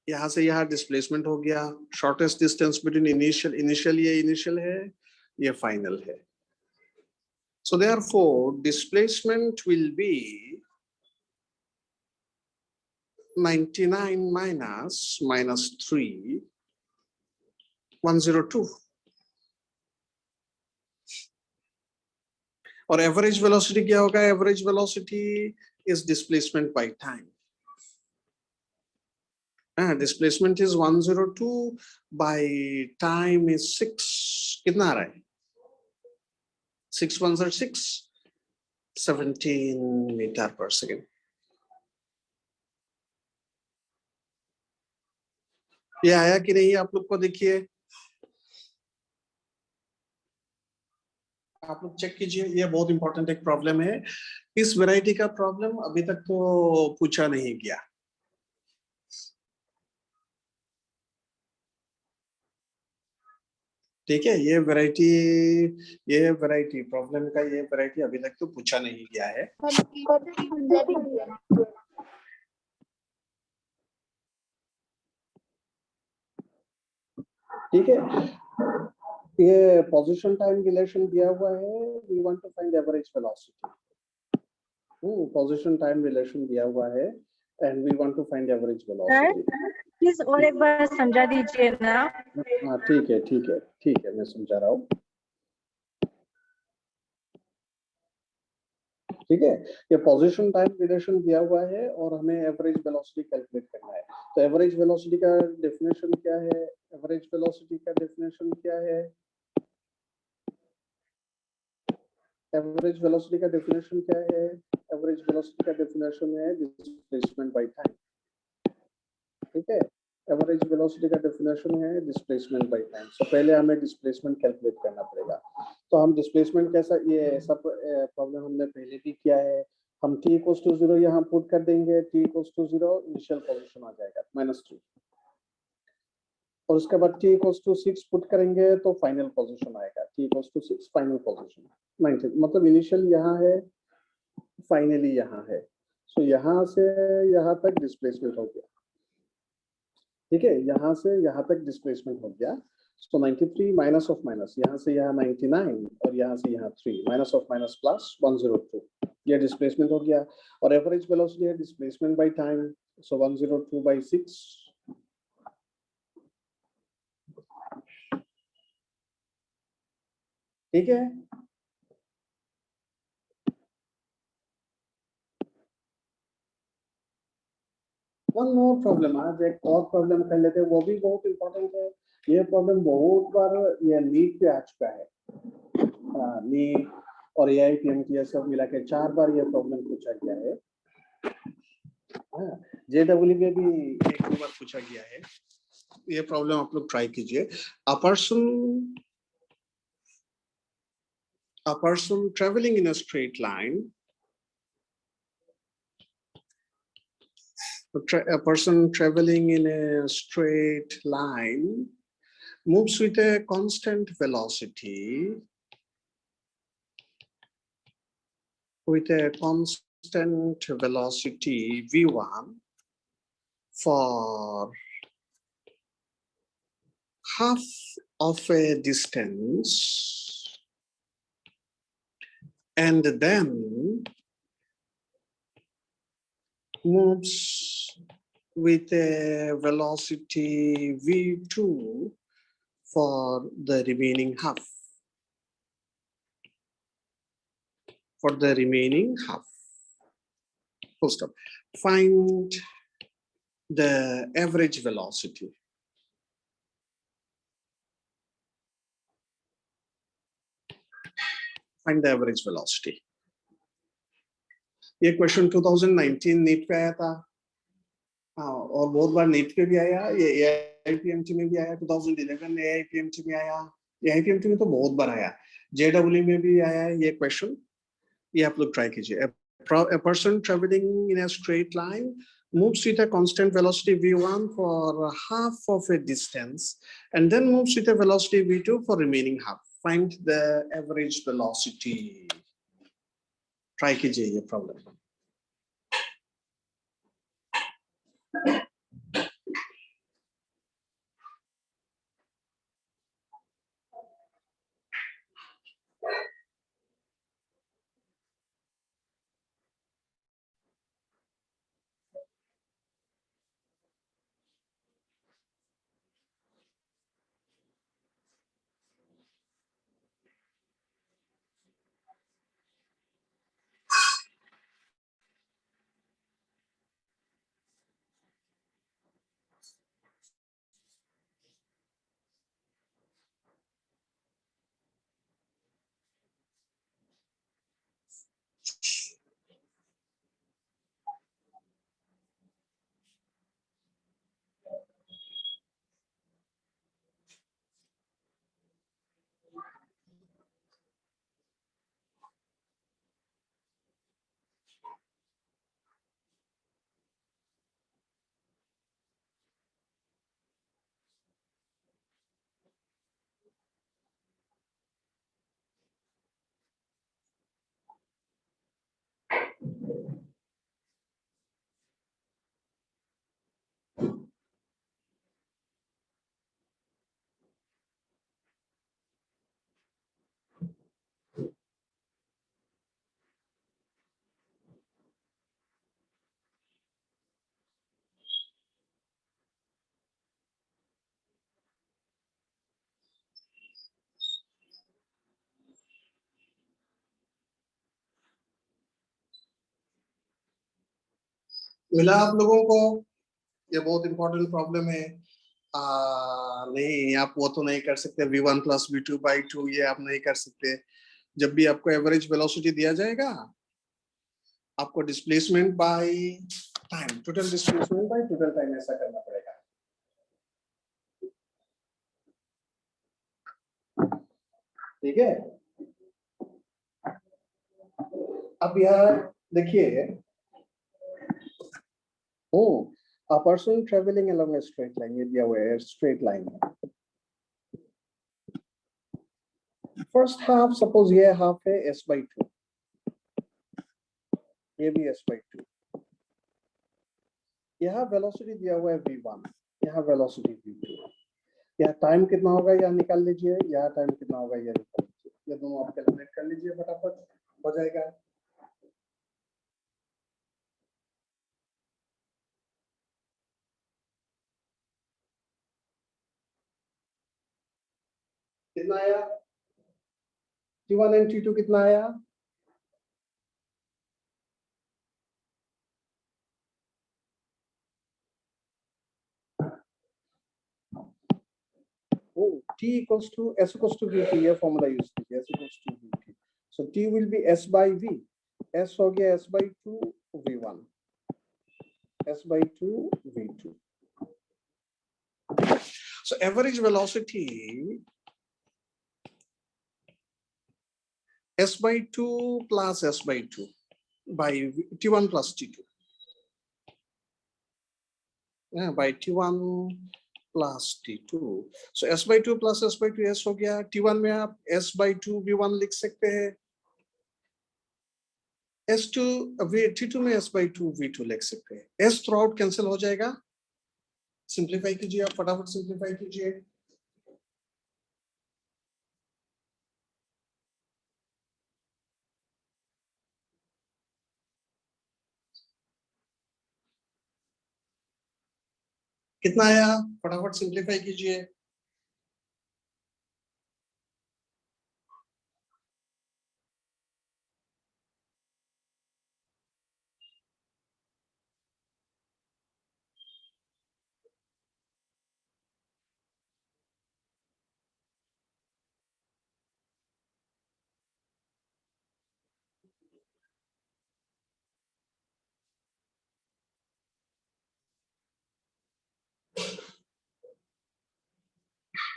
यहाँ से यहाँ डिस्प्लेसमेंट हो गया। शॉर्टेस्ट डिस्टेंस बिटवीन इनिशियल ये इनिशियल है, ये फाइनल है। So therefore displacement will be 99 -3 102। और एवरेज वेलोसिटी क्या होगा? Average velocity is displacement by time. Displacement is 102 by time is 6। कितना आ रहा है? 6 1 6, 17 मीटर पर सेकेंड। ये आया कि नहीं आप लोग को? देखिए आप लोग चेक कीजिए, ये बहुत इंपॉर्टेंट एक प्रॉब्लम है। इस वैरायटी का प्रॉब्लम अभी तक तो पूछा नहीं गया। ठीक है, ये वैरायटी प्रॉब्लम का ये वैरायटी अभी तक तो पूछा नहीं गया है। ठीक है, ये पोजीशन टाइम रिलेशन दिया हुआ है। We want to find average velocity. Position time relation दिया हुआ है and we want to find average velocity. Please और एक बार समझा दीजिए ना। हाँ ठीक है मैं समझा रहा हूँ। ठीक है, ये पोजीशन टाइम रिलेशन दिया हुआ है और हमें एवरेज वेलोसिटी कैलकुलेट करना है। तो एवरेज वेलोसिटी का डेफिनेशन क्या है? एवरेज वेलोसिटी का डेफिनेशन क्या है? एवरेज वेलोसिटी का डेफिनेशन क्या है? एवरेज वेलोसिटी का डेफिनेशन है डिस्प्लेसमेंट बाय टाइम। ठीक है, एवरेज वेलोसिटी का डेफिनेशन है डिस्प्लेसमेंट बाय टाइम। सो पहले हमें डिस्प्लेसमेंट कैलकुलेट करना पड़ेगा। तो हम डिस्प्लेसमेंट कैसा, ये ऐसा प्रॉब्लम हमने पहले भी किया है। हम t इक्वल्स टू 0 यहाँ पुट कर देंगे, t equals to 0 initial position आ जाएगा -3, और उसके बाद t इक्वल्स टू 6 पुट करेंगे तो फाइनल पोजीशन आएगा। t equals to 6 final position 19, मतलब इनिशियल यहाँ है, फाइनली यहाँ है। सो यहाँ से यहाँ तक डिस्प्लेसमेंट हो गया। ठीक है, यहाँ से यहाँ तक डिस्प्लेसमेंट हो गया। So 93 minus of minus, यहाँ से यहाँ 99 और यहाँ से यहाँ 3 minus of minus plus 102. ये डिस्प्लेसमेंट हो गया और एवरेज वेलोसिटी है displacement by time. So 102 by 6. ठीक है. One more problem, आज एक और प्रॉब्लम कर लेते हैं, वो भी बहुत इंपॉर्टेंट है. ये प्रॉब्लम बहुत बार ये नीट पे आ चुका है. नीट और AIPMT सब मिला के 4 बार ये प्रॉब्लम पूछा गया है. JEE में भी 1-2 बार पूछा गया है. ये प्रॉब्लम आप लोग ट्राई कीजिए. A person traveling in a straight line. A person traveling in a straight line moves with a constant velocity. With a constant velocity v1 for half of a distance, and then moves with a velocity v2 for the remaining half. For the remaining half. Full stop. Find the average velocity. Find the average velocity. ये क्वेश्चन 2019 नीट पे आया था. और बहुत बार नीट पे भी आया. ये AIPMT में भी आया. 2011 में AIPMT में आया. AIPMT में तो बहुत बार आया. JEE में भी आया है ये क्वेश्चन. ये आप लोग ट्राई कीजिए. A person traveling in a straight line moves with a constant velocity v1 for half of a distance and then moves with a velocity v2 for remaining half. Find the average velocity. Try कीजिए ये problem. मिला आप लोगों को? ये बहुत इंपॉर्टेंट प्रॉब्लम है. नहीं, आप वो तो नहीं कर सकते. v1 plus v2 by 2 ये आप नहीं कर सकते. जब भी आपको एवरेज वेलोसिटी दिया जाएगा, आपको displacement by time, total displacement bye total time ऐसा करना पड़ेगा. ठीक है. अब यहाँ देखिए. A person traveling along a straight line, ये दिया हुआ है straight line. First half, suppose ये half है s by 2. ये भी s by 2. यहाँ velocity दिया हुआ है v1. यहाँ velocity v2. या टाइम कितना होगा या निकाल लीजिए, या टाइम कितना होगा या निकाल लीजिए, ये दोनों आप कैलकुलेट कर लीजिए, फटाफट हो जाएगा। कितना आया? T1 एंड T2 कितना आया? T equals to S equals to VT, ये फॉर्मूला यूज कीजिए, S equals to VT, so T will be S by V, S हो गया S by 2 V1, S by 2 V2, so average velocity S by 2 plus S by 2 by T1 plus T2, by T1 plus T2, so S by 2 plus S by 2 S हो गया। T1 में आप S by 2 V1 लिख सकते हैं, S2 T2 में S by 2 V2 लिख सकते हैं। S थ्रू आउट कैंसिल हो जाएगा, सिंप्लीफाई कीजिए आप, फटाफट सिंप्लीफाई कीजिए। कितना आया, फटाफट सिंप्लीफाई कीजिए।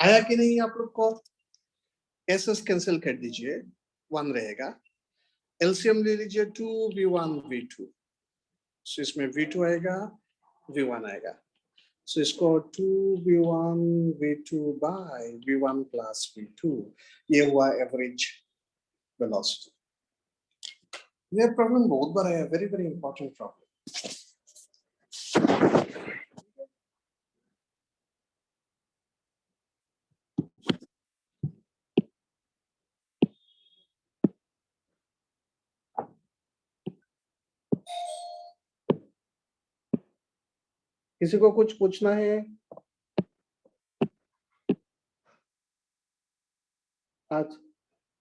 आया कि नहीं आप लोग को? एस एस कैंसिल कर दीजिए, 1 रहेगा। एलसीएम ले लीजिए 2v1 v2, सो इसमें v2 आएगा, v1 आएगा, सो इसको 2v1 v2 bye v1 plus v2, ये हुआ एवरेज वेलोसिटी। ये प्रॉब्लम बहुत बड़ा है, वेरी वेरी इंपॉर्टेंट प्रॉब्लम। किसी को कुछ पूछना है? आज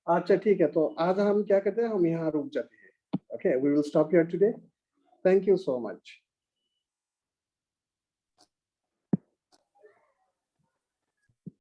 अच्छा ठीक है, तो आज हम क्या करते हैं, हम यहाँ रुक जाते हैं। Okay, we will stop here today. Thank you so much.